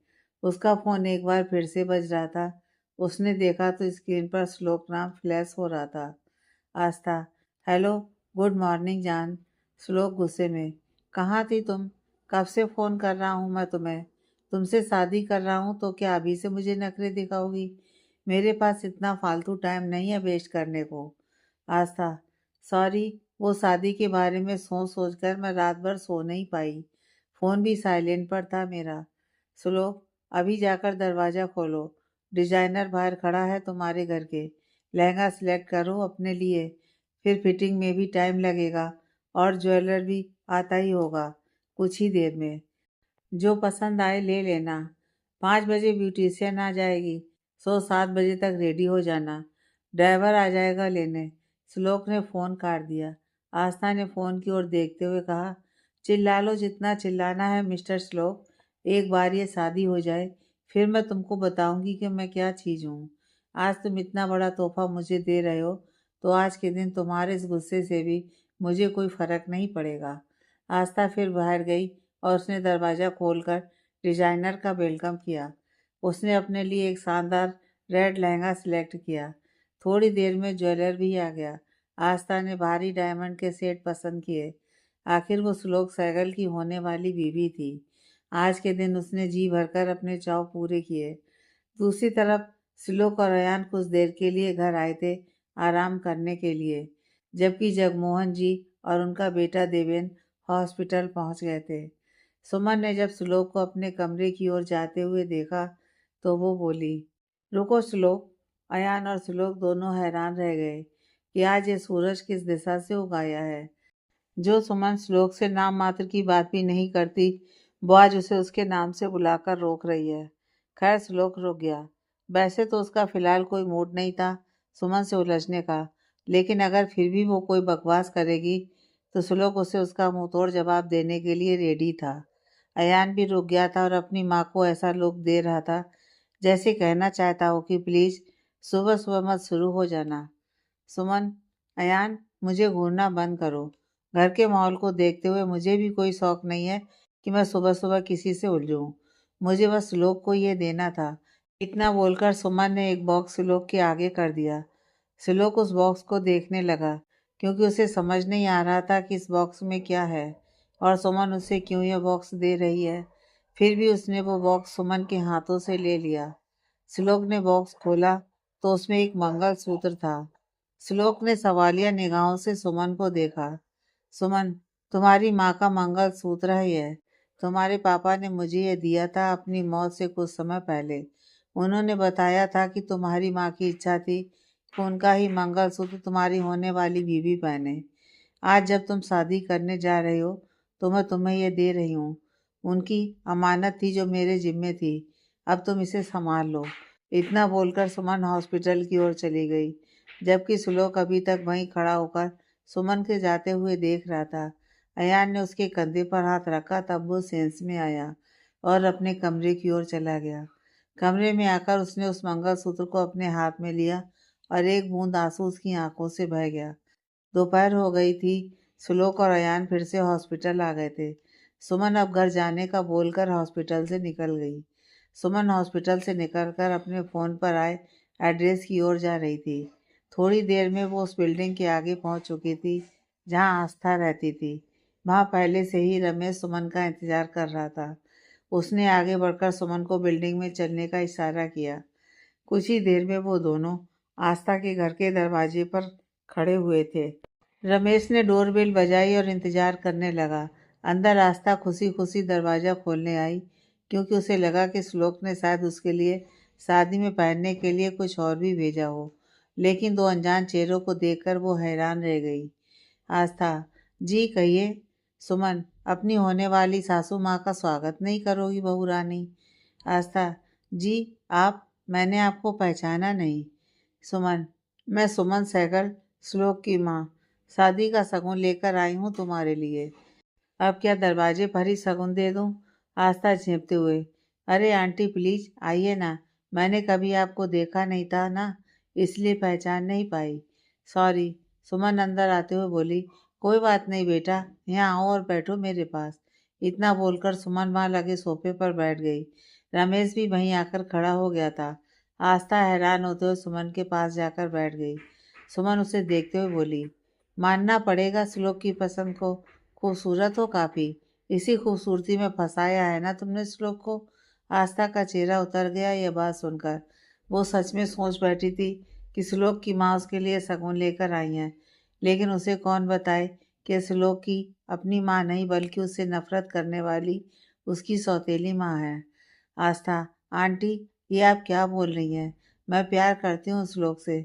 उसका फ़ोन एक बार फिर से बज रहा था। उसने देखा तो स्क्रीन पर श्लोक नाम फ्लैश हो रहा था। आस्था, हेलो, गुड मॉर्निंग जान। श्लोक गुस्से में, कहाँ थी तुम? कब से फ़ोन कर रहा हूँ मैं तुम्हें। तुमसे शादी कर रहा हूँ तो क्या अभी से मुझे नखरे दिखाओगी? मेरे पास इतना फालतू टाइम नहीं है वेस्ट करने को। आस्था, सॉरी, वो शादी के बारे में सोच सोच कर मैं रात भर सो नहीं पाई। फ़ोन भी साइलेंट पर था मेरा। श्लोक, अभी जाकर दरवाज़ा खोलो। डिज़ाइनर बाहर खड़ा है तुम्हारे घर के। लहंगा सिलेक्ट करो अपने लिए, फिर फिटिंग में भी टाइम लगेगा, और ज्वेलर भी आता ही होगा कुछ ही देर में। जो पसंद आए ले लेना। 5 बजे ब्यूटिशियन आ जाएगी, सो 7 बजे तक रेडी हो जाना। ड्राइवर आ जाएगा लेने। श्लोक ने फ़ोन काट दिया। आस्था ने फ़ोन की ओर देखते हुए कहा, चिल्ला लो जितना चिल्लाना है मिस्टर श्लोक। एक बार ये शादी हो जाए, फिर मैं तुमको बताऊंगी कि मैं क्या चीज़ हूँ। आज तुम इतना बड़ा तोहफा मुझे दे रहे हो, तो आज के दिन तुम्हारे इस गुस्से से भी मुझे कोई फ़र्क नहीं पड़ेगा। आस्था फिर बाहर गई और उसने दरवाज़ा खोलकर डिज़ाइनर का वेलकम किया। उसने अपने लिए एक शानदार रेड लहंगा सिलेक्ट किया। थोड़ी देर में ज्वेलर भी आ गया। आस्था ने भारी डायमंड के सेट पसंद किए। आखिर वो श्लोक सहगल की होने वाली बीवी थी। आज के दिन उसने जी भरकर अपने चाव पूरे किए। दूसरी तरफ श्लोक और अयान कुछ देर के लिए घर आए थे, आराम करने के लिए, जबकि जगमोहन जी और उनका बेटा देवेंद्र हॉस्पिटल पहुंच गए थे। सुमन ने जब श्लोक को अपने कमरे की ओर जाते हुए देखा तो वो बोली, रुको श्लोक। अयान और श्लोक दोनों हैरान रह गए कि आज ये सूरज किस दिशा से उगाया है। जो सुमन श्लोक से नाम मात्र की बात भी नहीं करती, वो आज उसे उसके नाम से बुलाकर रोक रही है। खैर, श्लोक रुक गया। वैसे तो उसका फिलहाल कोई मूड नहीं था सुमन से उलझने का, लेकिन अगर फिर भी वो कोई बकवास करेगी तो श्लोक उसे उसका मुंह तोड़ जवाब देने के लिए रेडी था। अयान भी रुक गया था और अपनी माँ को ऐसा लुक दे रहा था जैसे कहना चाहता हो कि प्लीज़ सुबह सुबह मत शुरू हो जाना। सुमन, अयान, मुझे घूरना बंद करो। घर के माहौल को देखते हुए मुझे भी कोई शौक नहीं है कि मैं सुबह सुबह किसी से उलझूं। मुझे बस श्लोक को ये देना था। इतना बोलकर सुमन ने एक बॉक्स श्लोक के आगे कर दिया। श्लोक उस बॉक्स को देखने लगा, क्योंकि उसे समझ नहीं आ रहा था कि इस बॉक्स में क्या है और सुमन उसे क्यों यह बॉक्स दे रही है। फिर भी उसने वो बॉक्स सुमन के हाथों से ले लिया। श्लोक ने बॉक्स खोला तो उसमें एक मंगलसूत्र था। श्लोक ने सवालिया निगाहों से सुमन को देखा। सुमन, तुम्हारी माँ का मंगलसूत्र है यह। तुम्हारे पापा ने मुझे यह दिया था अपनी मौत से कुछ समय पहले। उन्होंने बताया था कि तुम्हारी माँ की इच्छा थी कि उनका ही मंगलसूत्र तुम्हारी होने वाली बीवी पहने। आज जब तुम शादी करने जा रहे हो तो मैं तुम्हें यह दे रही हूँ। उनकी अमानत थी जो मेरे जिम्मे थी। अब तुम इसे संभाल लो। इतना बोलकर सुमन हॉस्पिटल की ओर चली गई, जबकि सुलोक अभी तक वहीं खड़ा होकर सुमन के जाते हुए देख रहा था। अयान ने उसके कंधे पर हाथ रखा, तब वो सेंस में आया और अपने कमरे की ओर चला गया। कमरे में आकर उसने उस मंगलसूत्र को अपने हाथ में लिया और एक बूंद आंसू उसकी आंखों से बह गया। दोपहर हो गई थी। सुलोक और अयान फिर से हॉस्पिटल आ गए थे। सुमन अब घर जाने का बोलकर हॉस्पिटल से निकल गई। सुमन हॉस्पिटल से निकलकर अपने फ़ोन पर आए एड्रेस की ओर जा रही थी। थोड़ी देर में वो उस बिल्डिंग के आगे पहुंच चुकी थी जहां आस्था रहती थी। वहां पहले से ही रमेश सुमन का इंतजार कर रहा था। उसने आगे बढ़कर सुमन को बिल्डिंग में चलने का इशारा किया। कुछ ही देर में वो दोनों आस्था के घर के दरवाजे पर खड़े हुए थे। रमेश ने डोरबेल बजाई और इंतजार करने लगा। अंदर आस्था खुशी खुशी दरवाज़ा खोलने आई, क्योंकि उसे लगा कि श्लोक ने शायद उसके लिए शादी में पहनने के लिए कुछ और भी भेजा हो। लेकिन दो अनजान चेहरों को देखकर वो हैरान रह गई। आस्था, जी कहिए। सुमन, अपनी होने वाली सासू माँ का स्वागत नहीं करोगी बहू रानी? आस्था, जी आप, मैंने आपको पहचाना नहीं। सुमन, मैं सुमन सहगल, श्लोक की माँ। शादी का शगुन लेकर आई हूँ तुम्हारे लिए। अब क्या दरवाजे पर ही शगुन दे दूँ? आस्था झेंपते हुए। अरे आंटी प्लीज आइए ना, मैंने कभी आपको देखा नहीं था ना, इसलिए पहचान नहीं पाई। सॉरी। सुमन अंदर आते हुए बोली। कोई बात नहीं बेटा, यहाँ आओ और बैठो मेरे पास। इतना बोलकर सुमन वहाँ लगे सोफे पर बैठ गई। रमेश भी वहीं आकर खड़ा हो गया था। आस्था हैरान होते हुए सुमन के पास जाकर बैठ गई। सुमन उसे देखते हुए बोली, मानना पड़ेगा श्लोक की पसंद को, खूबसूरत हो काफ़ी। इसी खूबसूरती में फंसाया है ना तुमने श्लोक को? आस्था का चेहरा उतर गया यह बात सुनकर। वो सच में सोच बैठी थी कि श्लोक की माँ उसके लिए शगुन लेकर आई हैं, लेकिन उसे कौन बताए कि श्लोक की अपनी माँ नहीं बल्कि उससे नफरत करने वाली उसकी सौतेली माँ है। आस्था, आंटी ये आप क्या बोल रही हैं? मैं प्यार करती हूँ श्लोक से।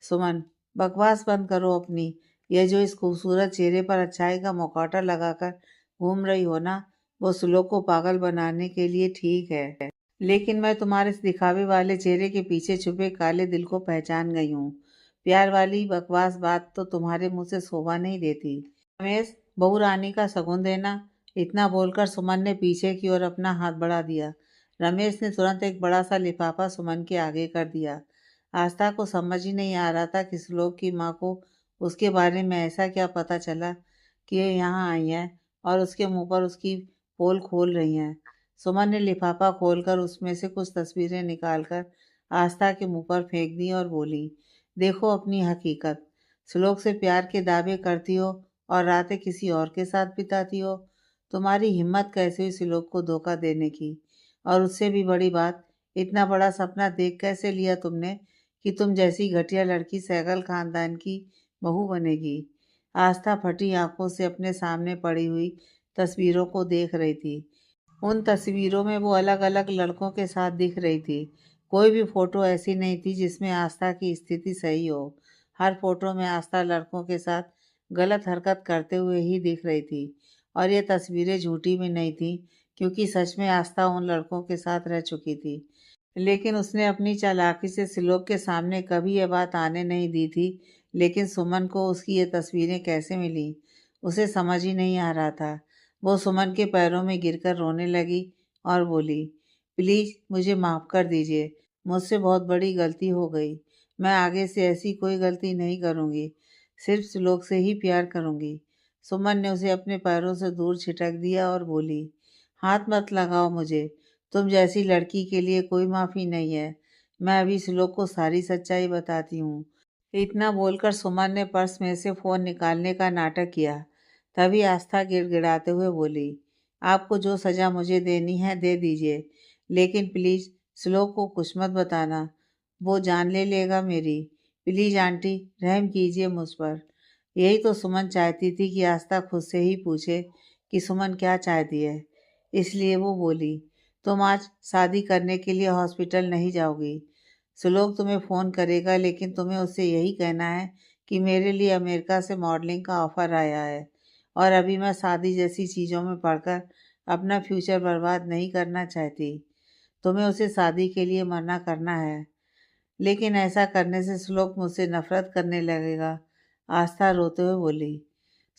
सुमन, बकवास बंद करो अपनी। यह जो इस खूबसूरत चेहरे पर अच्छाई का मुखौटा लगाकर घूम रही हो ना, वो श्लोक को पागल बनाने के लिए ठीक है, लेकिन मैं तुम्हारे इस दिखावे वाले चेहरे के पीछे छुपे काले दिल को पहचान गई हूँ। प्यार वाली बकवास बात तो तुम्हारे मुंह से शोभा नहीं देती। रमेश, बहू रानी का शगुन देना। इतना बोलकर सुमन ने पीछे की ओर अपना हाथ बढ़ा दिया। रमेश ने तुरंत एक बड़ा सा लिफाफा सुमन के आगे कर दिया। आस्था को समझ ही नहीं आ रहा था कि श्लोक की माँ को उसके बारे में ऐसा क्या पता चला कि ये यहाँ आई हैं और उसके मुंह पर उसकी पोल खोल रही हैं। सुमन ने लिफाफा खोलकर उसमें से कुछ तस्वीरें निकालकर आस्था के मुंह पर फेंक दी और बोली, देखो अपनी हकीकत। श्लोक से प्यार के दावे करती हो और रातें किसी और के साथ बिताती हो। तुम्हारी हिम्मत कैसे हुई श्लोक को धोखा देने की? और उससे भी बड़ी बात, इतना बड़ा सपना देख कैसे लिया तुमने कि तुम जैसी घटिया लड़की सहगल खानदान की बहू बनेगी? आस्था फटी आंखों से अपने सामने पड़ी हुई तस्वीरों को देख रही थी। उन तस्वीरों में वो अलग अलग लड़कों के साथ दिख रही थी। कोई भी फोटो ऐसी नहीं थी जिसमें आस्था की स्थिति सही हो। हर फोटो में आस्था लड़कों के साथ गलत हरकत करते हुए ही दिख रही थी। और ये तस्वीरें झूठी भी नहीं थी, क्योंकि सच में आस्था उन लड़कों के साथ रह चुकी थी। लेकिन उसने अपनी चालाकी से श्लोक के सामने कभी ये बात आने नहीं दी थी। लेकिन सुमन को उसकी ये तस्वीरें कैसे मिली, उसे समझ ही नहीं आ रहा था। वो सुमन के पैरों में गिरकर रोने लगी और बोली, प्लीज़ मुझे माफ़ कर दीजिए, मुझसे बहुत बड़ी गलती हो गई। मैं आगे से ऐसी कोई गलती नहीं करूँगी, सिर्फ श्लोक से ही प्यार करूँगी। सुमन ने उसे अपने पैरों से दूर छिटक दिया और बोली, हाथ मत लगाओ मुझे, तुम जैसी लड़की के लिए कोई माफ़ी नहीं है। मैं अभी श्लोक को सारी सच्चाई बताती हूँ। इतना बोलकर सुमन ने पर्स में से फ़ोन निकालने का नाटक किया। तभी आस्था गिड़गिड़ाते हुए बोली, आपको जो सज़ा मुझे देनी है दे दीजिए, लेकिन प्लीज़ श्लोक को कुछ मत बताना, वो जान ले लेगा मेरी। प्लीज़ आंटी रहम कीजिए मुझ पर। यही तो सुमन चाहती थी कि आस्था खुद से ही पूछे कि सुमन क्या चाहती है। इसलिए वो बोली, तुम आज शादी करने के लिए हॉस्पिटल नहीं जाओगी। श्लोक तुम्हें फ़ोन करेगा, लेकिन तुम्हें उससे यही कहना है कि मेरे लिए अमेरिका से मॉडलिंग का ऑफ़र आया है और अभी मैं शादी जैसी चीज़ों में पड़कर अपना फ्यूचर बर्बाद नहीं करना चाहती। तुम्हें उसे शादी के लिए मना करना है, लेकिन ऐसा करने से श्लोक मुझसे नफरत करने लगेगा। आस्था रोते हुए बोली।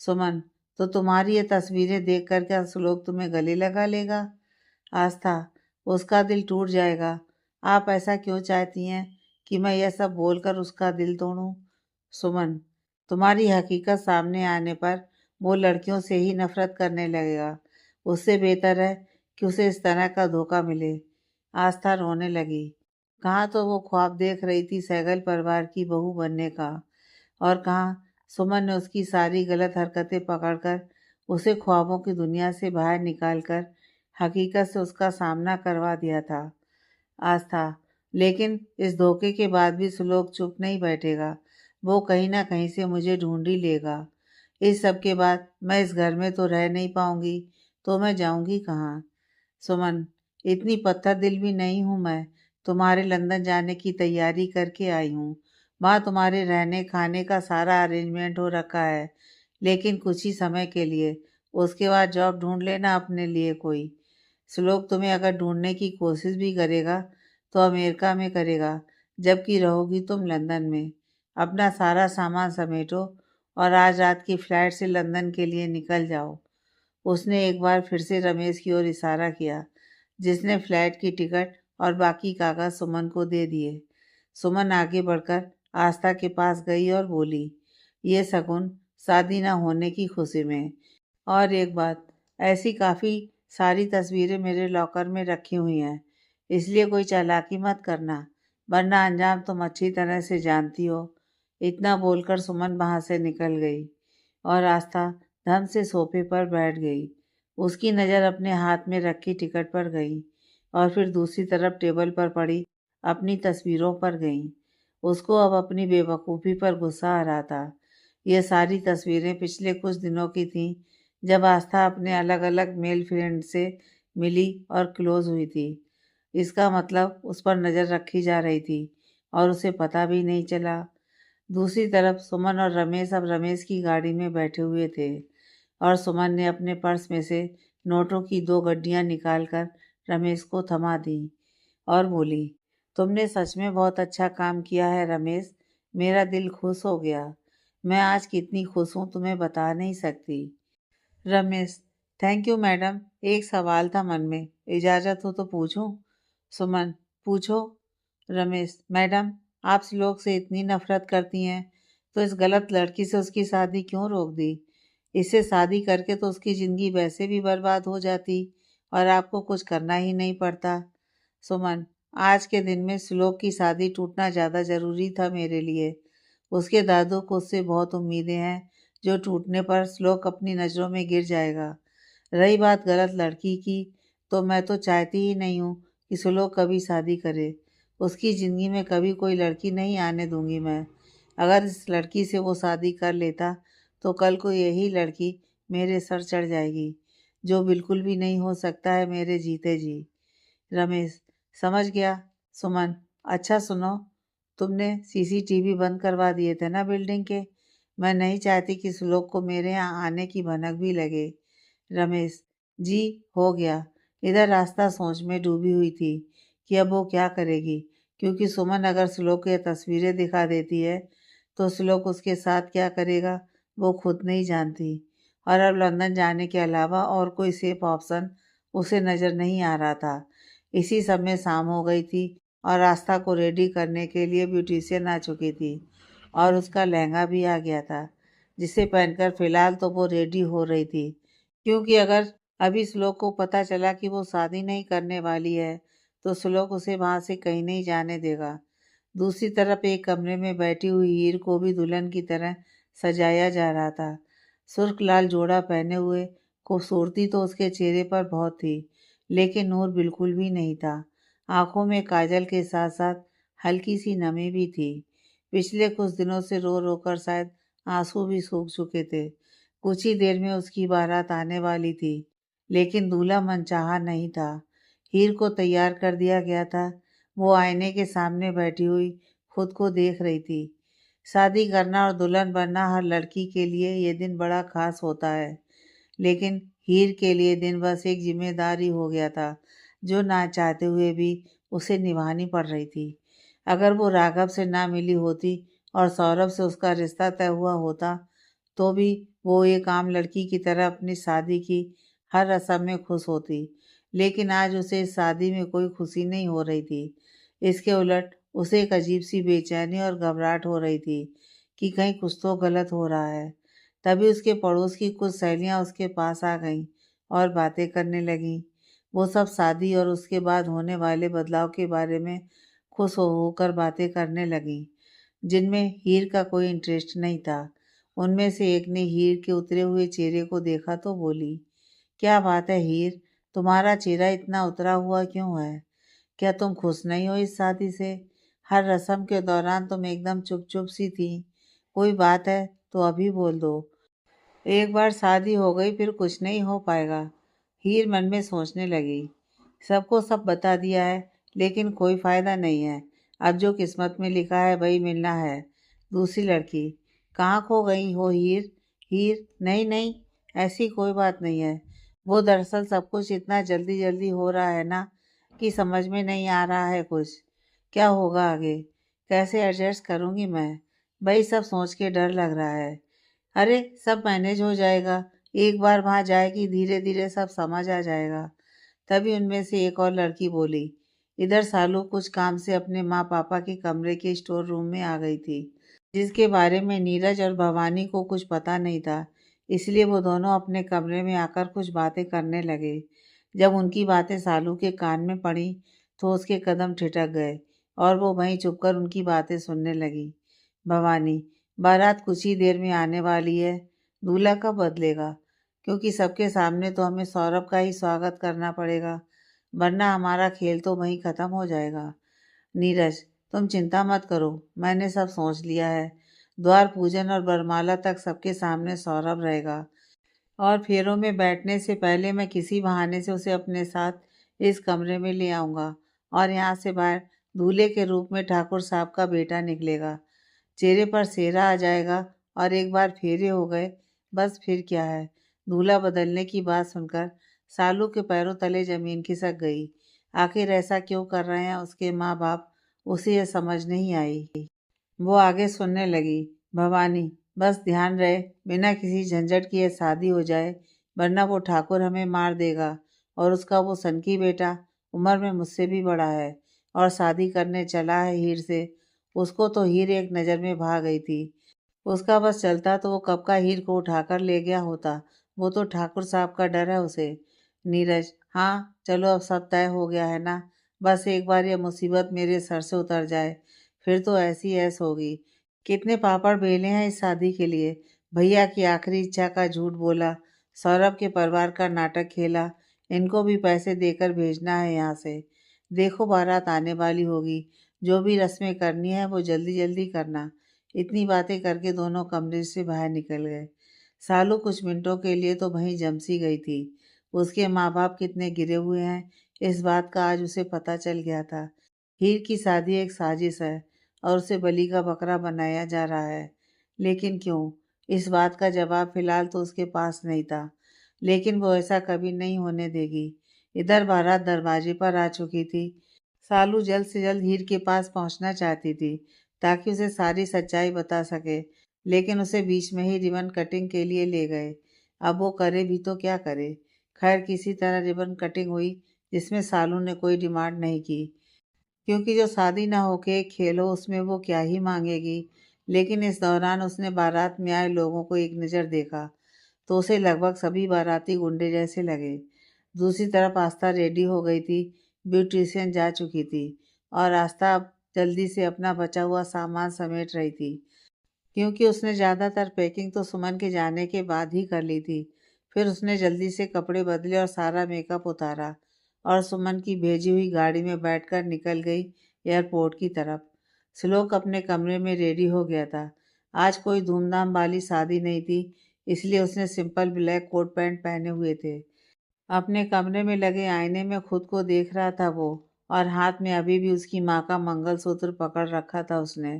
सुमन, तो तुम्हारी ये तस्वीरें देखकर क्या श्लोक तुम्हें गले लगा लेगा? आस्था, उसका दिल टूट जाएगा। आप ऐसा क्यों चाहती हैं कि मैं यह सब बोलकर उसका दिल तोड़ूं? सुमन, तुम्हारी हकीकत सामने आने पर वो लड़कियों से ही नफरत करने लगेगा। उससे बेहतर है कि उसे इस तरह का धोखा मिले। आस्था रोने लगी। कहाँ तो वो ख्वाब देख रही थी सहगल परिवार की बहू बनने का, और कहाँ सुमन ने उसकी सारी गलत हरकतें पकड़कर उसे ख्वाबों की दुनिया से बाहर निकालकर हकीकत से उसका सामना करवा दिया था। आस्था, लेकिन इस धोखे के बाद भी श्लोक चुप नहीं बैठेगा। वो कहीं ना कहीं से मुझे ढूंढ ही लेगा। इस सब के बाद मैं इस घर में तो रह नहीं पाऊंगी, तो मैं जाऊंगी कहाँ? सुमन, इतनी पत्थर दिल भी नहीं हूँ मैं। तुम्हारे लंदन जाने की तैयारी करके आई हूँ। वहाँ तुम्हारे रहने खाने का सारा अरेंजमेंट हो रखा है, लेकिन कुछ ही समय के लिए। उसके बाद जॉब ढूंढ लेना अपने लिए कोई। श्लोक तुम्हें अगर ढूंढने की कोशिश भी करेगा तो अमेरिका में करेगा, जबकि रहोगी तुम लंदन में। अपना सारा सामान समेटो और आज रात की फ्लाइट से लंदन के लिए निकल जाओ। उसने एक बार फिर से रमेश की ओर इशारा किया, जिसने फ्लाइट की टिकट और बाकी कागज सुमन को दे दिए। सुमन आगे बढ़कर आस्था के पास गई और बोली, ये शगुन शादी न होने की खुशी में। और एक बात, ऐसी काफ़ी सारी तस्वीरें मेरे लॉकर में रखी हुई हैं, इसलिए कोई चालाकी मत करना, वरना अंजाम तुम अच्छी तरह से जानती हो। इतना बोलकर सुमन वहाँ से निकल गई और आस्था धम से सोफे पर बैठ गई। उसकी नज़र अपने हाथ में रखी टिकट पर गई और फिर दूसरी तरफ टेबल पर पड़ी अपनी तस्वीरों पर गई। उसको अब अपनी बेवकूफ़ी पर गुस्सा आ रहा था। ये सारी तस्वीरें पिछले कुछ दिनों की थीं, जब आस्था अपने अलग अलग मेल फ्रेंड से मिली और क्लोज हुई थी। इसका मतलब उस पर नज़र रखी जा रही थी और उसे पता भी नहीं चला। दूसरी तरफ सुमन और रमेश अब रमेश की गाड़ी में बैठे हुए थे और सुमन ने अपने पर्स में से नोटों की 2 गड्डियां निकालकर रमेश को थमा दी और बोली, तुमने सच में बहुत अच्छा काम किया है रमेश। मेरा दिल खुश हो गया। मैं आज कितनी खुश हूँ तुम्हें बता नहीं सकती। Ramesh, thank you madam. एक सवाल था मन में, इजाज़त हो तो पूछूं? सुमन, पूछो। रमेश, मैडम, आप श्लोक से इतनी नफरत करती हैं तो इस गलत लड़की से उसकी शादी क्यों रोक दी? इससे शादी करके तो उसकी ज़िंदगी वैसे भी बर्बाद हो जाती और आपको कुछ करना ही नहीं पड़ता। सुमन, आज के दिन में श्लोक की शादी टूटना ज़्यादा ज़रूरी था मेरे लिए। उसके दादू को उससे बहुत उम्मीदें हैं, जो टूटने पर श्लोक अपनी नज़रों में गिर जाएगा। रही बात गलत लड़की की, तो मैं तो चाहती ही नहीं हूँ कि श्लोक कभी शादी करे। उसकी ज़िंदगी में कभी कोई लड़की नहीं आने दूंगी मैं। अगर इस लड़की से वो शादी कर लेता तो कल को यही लड़की मेरे सर चढ़ जाएगी, जो बिल्कुल भी नहीं हो सकता है मेरे जीते जी। रमेश, समझ गया। सुमन, अच्छा सुनो, तुमने सीसीटीवी बंद करवा दिए थे ना बिल्डिंग के? मैं नहीं चाहती कि श्लोक को मेरे यहाँ आने की भनक भी लगे। रमेश, जी, हो गया। इधर रास्ता सोच में डूबी हुई थी कि अब वो क्या करेगी, क्योंकि सुमन अगर श्लोक को ये तस्वीरें दिखा देती है तो श्लोक उसके साथ क्या करेगा वो खुद नहीं जानती। और अब लंदन जाने के अलावा और कोई सेफ ऑप्शन उसे नज़र नहीं आ रहा था। इसी सब में शाम हो गई थी और आस्था को रेडी करने के लिए ब्यूटिशियन आ चुकी थी और उसका लहंगा भी आ गया था, जिसे पहनकर फ़िलहाल तो वो रेडी हो रही थी, क्योंकि अगर अभी श्लोक को पता चला कि वो शादी नहीं करने वाली है तो श्लोक उसे वहाँ से कहीं नहीं जाने देगा। दूसरी तरफ एक कमरे में बैठी हुई हीर को भी दुल्हन की तरह सजाया जा रहा था। सुर्ख लाल जोड़ा पहने हुए खूबसूरती तो उसके चेहरे पर बहुत थी, लेकिन नूर बिल्कुल भी नहीं था। आंखों में काजल के साथ साथ हल्की सी नमी भी थी। पिछले कुछ दिनों से रो रो कर शायद आंसू भी सूख चुके थे। कुछ ही देर में उसकी बारात आने वाली थी, लेकिन दूल्हा मनचाहा नहीं था। हीर को तैयार कर दिया गया था। वो आईने के सामने बैठी हुई खुद को देख रही थी। शादी करना और दुल्हन बनना हर लड़की के लिए ये दिन बड़ा खास होता है, लेकिन हीर के लिए दिन बस एक जिम्मेदारी हो गया था, जो ना चाहते हुए भी उसे निभानी पड़ रही थी। अगर वो राघव से ना मिली होती और सौरभ से उसका रिश्ता तय हुआ होता तो भी वो एक आम लड़की की तरह अपनी शादी की हर रस्म में खुश होती। लेकिन आज उसे इस शादी में कोई खुशी नहीं हो रही थी। इसके उलट उसे एक अजीब सी बेचैनी और घबराहट हो रही थी कि कहीं कुछ तो गलत हो रहा है। तभी उसके पड़ोस की कुछ सहेलियां उसके पास आ गईं और बातें करने लगीं। वो सब शादी और उसके बाद होने वाले बदलाव के बारे में खुश होकर बातें करने लगीं, जिनमें हीर का कोई इंटरेस्ट नहीं था। उनमें से एक ने हीर के उतरे हुए चेहरे को देखा तो बोली, क्या बात है हीर, तुम्हारा चेहरा इतना उतरा हुआ क्यों है? क्या तुम खुश नहीं हो इस शादी से? हर रस्म के दौरान तुम एकदम चुप चुप सी थी। कोई बात है तो अभी बोल दो। एक बार शादी हो गई फिर कुछ नहीं हो पाएगा। हीर मन में सोचने लगी, सबको सब बता दिया है लेकिन कोई फायदा नहीं है। अब जो किस्मत में लिखा है वही मिलना है। दूसरी लड़की, कहाँ खो गई हो हीर? हीर, नहीं नहीं, ऐसी कोई बात नहीं है। वो दरअसल सब कुछ इतना जल्दी जल्दी हो रहा है ना कि समझ में नहीं आ रहा है कुछ। क्या होगा आगे? कैसे एडजस्ट करूँगी मैं? वही सब सोच के डर लग रहा है। अरे सब मैनेज हो जाएगा। एक बार वहां जाएगी धीरे धीरे सब समझ आ जाएगा। तभी उनमें से एक और लड़की बोली, इधर सालू कुछ काम से अपने माँ पापा के कमरे के स्टोर रूम में आ गई थी, जिसके बारे में नीरज और भवानी को कुछ पता नहीं था। इसलिए वो दोनों अपने कमरे में आकर कुछ बातें करने लगे। जब उनकी बातें सालू के कान में पड़ी तो उसके कदम ठिठक गए और वो वहीं चुपकर उनकी बातें सुनने लगी। भवानी, बारात कुछ ही देर में आने वाली है। दूल्हा कब बदलेगा? क्योंकि सबके सामने तो हमें सौरभ का ही स्वागत करना पड़ेगा, वरना हमारा खेल तो वहीं ख़त्म हो जाएगा। नीरज, तुम चिंता मत करो, मैंने सब सोच लिया है। द्वार पूजन और वरमाला तक सबके सामने सौरभ रहेगा और फेरों में बैठने से पहले मैं किसी बहाने से उसे अपने साथ इस कमरे में ले आऊँगा और यहाँ से बाहर दूल्हे के रूप में ठाकुर साहब का बेटा निकलेगा। चेहरे पर सेहरा आ जाएगा और एक बार फेरे हो गए, बस फिर क्या है। दूल्हा बदलने की बात सुनकर सालू के पैरों तले जमीन खिसक गई। आखिर ऐसा क्यों कर रहे हैं उसके माँ बाप, उसे यह समझ नहीं आई। वो आगे सुनने लगी, भवानी, बस ध्यान रहे बिना किसी झंझट की ये शादी हो जाए, वरना वो ठाकुर हमें मार देगा। और उसका वो सनकी बेटा उम्र में मुझसे भी बड़ा है और शादी करने चला है हीर से। उसको तो हीर एक नज़र में भा गई थी। उसका बस चलता तो वो कब का हीर को उठाकर ले गया होता। वो तो ठाकुर साहब का डर है उसे। नीरज, हाँ चलो अब सब तय हो गया है ना। बस एक बार ये मुसीबत मेरे सर से उतर जाए, फिर तो ऐसी ऐस होगी। कितने पापड़ बेले हैं इस शादी के लिए। भैया की आखिरी इच्छा का झूठ बोला, सौरभ के परिवार का नाटक खेला, इनको भी पैसे देकर भेजना है यहाँ से। देखो बारात आने वाली होगी, जो भी रस्में करनी है वो जल्दी जल्दी करना। इतनी बातें करके दोनों कमरे से बाहर निकल गए। सालू कुछ मिनटों के लिए तो वहीं जमसी गई थी। उसके माँ बाप कितने गिरे हुए हैं इस बात का आज उसे पता चल गया था। हीर की शादी एक साजिश है और उसे बलि का बकरा बनाया जा रहा है। लेकिन क्यों? इस बात का जवाब फिलहाल तो उसके पास नहीं था, लेकिन वो ऐसा कभी नहीं होने देगी। इधर बारात दरवाजे पर आ चुकी थी। सालू जल्द से जल्द हीर के पास पहुंचना चाहती थी ताकि उसे सारी सच्चाई बता सके, लेकिन उसे बीच में ही रिबन कटिंग के लिए ले गए। अब वो करे भी तो क्या करे। खैर किसी तरह रिबन कटिंग हुई, जिसमें सालू ने कोई डिमांड नहीं की, क्योंकि जो शादी ना होके खेलो उसमें वो क्या ही मांगेगी। लेकिन इस दौरान उसने बारात में आए लोगों को एक नज़र देखा तो उसे लगभग सभी बाराती गुंडे जैसे लगे। दूसरी तरफ आस्था रेडी हो गई थी, ब्यूटिशियन जा चुकी थी और आस्था अब जल्दी से अपना बचा हुआ सामान समेट रही थी, क्योंकि उसने ज़्यादातर पैकिंग तो सुमन के जाने के बाद ही कर ली थी। फिर उसने जल्दी से कपड़े बदले और सारा मेकअप उतारा और सुमन की भेजी हुई गाड़ी में बैठकर निकल गई एयरपोर्ट की तरफ। श्लोक अपने कमरे में रेडी हो गया था। आज कोई धूमधाम वाली शादी नहीं थी, इसलिए उसने सिंपल ब्लैक कोट पैंट पहने हुए थे। अपने कमरे में लगे आईने में खुद को देख रहा था वो, और हाथ में अभी भी उसकी माँ का मंगलसूत्र पकड़ रखा था उसने।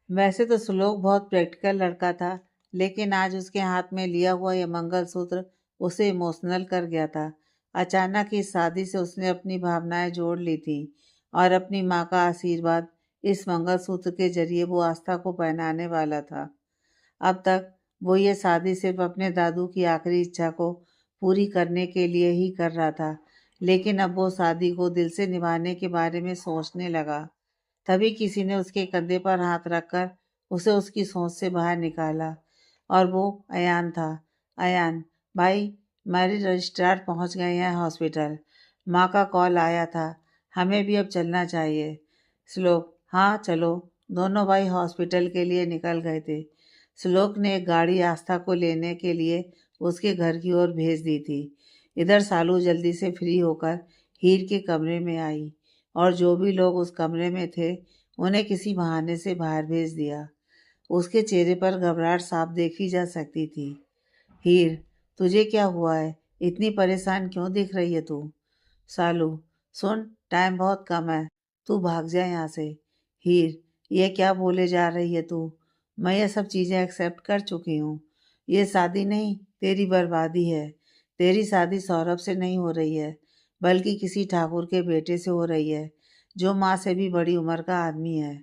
वैसे तो श्लोक बहुत प्रैक्टिकल लड़का था, लेकिन आज उसके हाथ में लिया हुआ यह मंगलसूत्र उसे इमोशनल कर गया था। अचानक इस शादी से उसने अपनी भावनाएं जोड़ ली थी और अपनी माँ का आशीर्वाद इस मंगलसूत्र के जरिए वो आस्था को पहनाने वाला था। अब तक वो ये शादी सिर्फ अपने दादू की आखिरी इच्छा को पूरी करने के लिए ही कर रहा था, लेकिन अब वो शादी को दिल से निभाने के बारे में सोचने लगा। तभी किसी ने उसके कंधे पर हाथ रखकर उसे उसकी सोच से बाहर निकाला और वो अयान था। अयान भाई, मैरिज रजिस्ट्रार पहुंच गए हैं हॉस्पिटल। माँ का कॉल आया था, हमें भी अब चलना चाहिए। श्लोक हाँ चलो। दोनों भाई हॉस्पिटल के लिए निकल गए थे। श्लोक ने एक गाड़ी आस्था को लेने के लिए उसके घर की ओर भेज दी थी। इधर सालू जल्दी से फ्री होकर हीर के कमरे में आई और जो भी लोग उस कमरे में थे उन्हें किसी बहाने से बाहर भेज दिया। उसके चेहरे पर घबराहट साफ देखी जा सकती थी। हीर, तुझे क्या हुआ है? इतनी परेशान क्यों दिख रही है तू? सालू, सुन, टाइम बहुत कम है, तू भाग जा यहाँ से। हीर, ये क्या बोले जा रही है तू? मैं ये सब चीज़ें एक्सेप्ट कर चुकी हूँ। ये शादी नहीं, तेरी बर्बादी है। तेरी शादी सौरभ से नहीं हो रही है, बल्कि किसी ठाकुर के बेटे से हो रही है, जो माँ से भी बड़ी उम्र का आदमी है।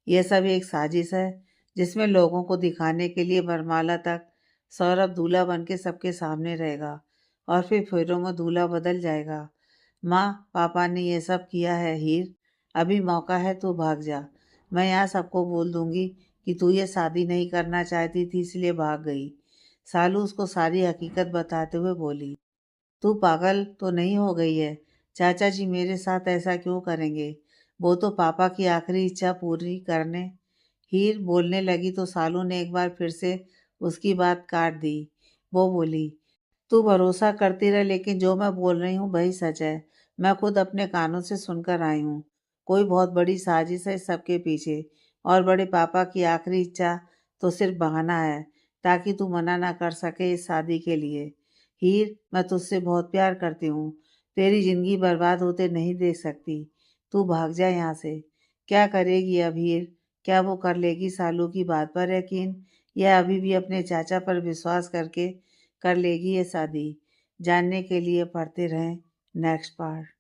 यह सब एक साजिश है, जिसमें लोगों को दिखाने के लिए बरमाला तक सौरभ दूल्हा बन के सबके सामने रहेगा और फिर फेरों में दूल्हा बदल जाएगा। माँ पापा ने ये सब किया है हीर, अभी मौका है, तू भाग जा। मैं यहाँ सबको बोल दूंगी कि तू ये शादी नहीं करना चाहती थी इसलिए भाग गई। सालू उसको सारी हकीकत बताते हुए बोली, तू पागल तो नहीं हो गई है? चाचा जी मेरे साथ ऐसा क्यों करेंगे? वो तो पापा की आखिरी इच्छा पूरी करने। हीर बोलने लगी तो सालू ने एक बार फिर से उसकी बात काट दी। वो बोली, तू भरोसा करती रहे, लेकिन जो मैं बोल रही हूँ वही सच है। मैं खुद अपने कानों से सुनकर आई हूँ। कोई बहुत बड़ी साजिश है इस सबके पीछे, और बड़े पापा की आखिरी इच्छा तो सिर्फ बहाना है ताकि तू मना ना कर सके इस शादी के लिए। हीर, मैं तुझसे बहुत प्यार करती हूँ, तेरी जिंदगी बर्बाद होते नहीं देख सकती। तू भाग जा यहाँ से। क्या करेगी अब हीर? क्या वो कर लेगी सालू की बात पर यकीन, या अभी भी अपने चाचा पर विश्वास करके कर लेगी ये शादी? जानने के लिए पढ़ते रहें नेक्स्ट पार्ट।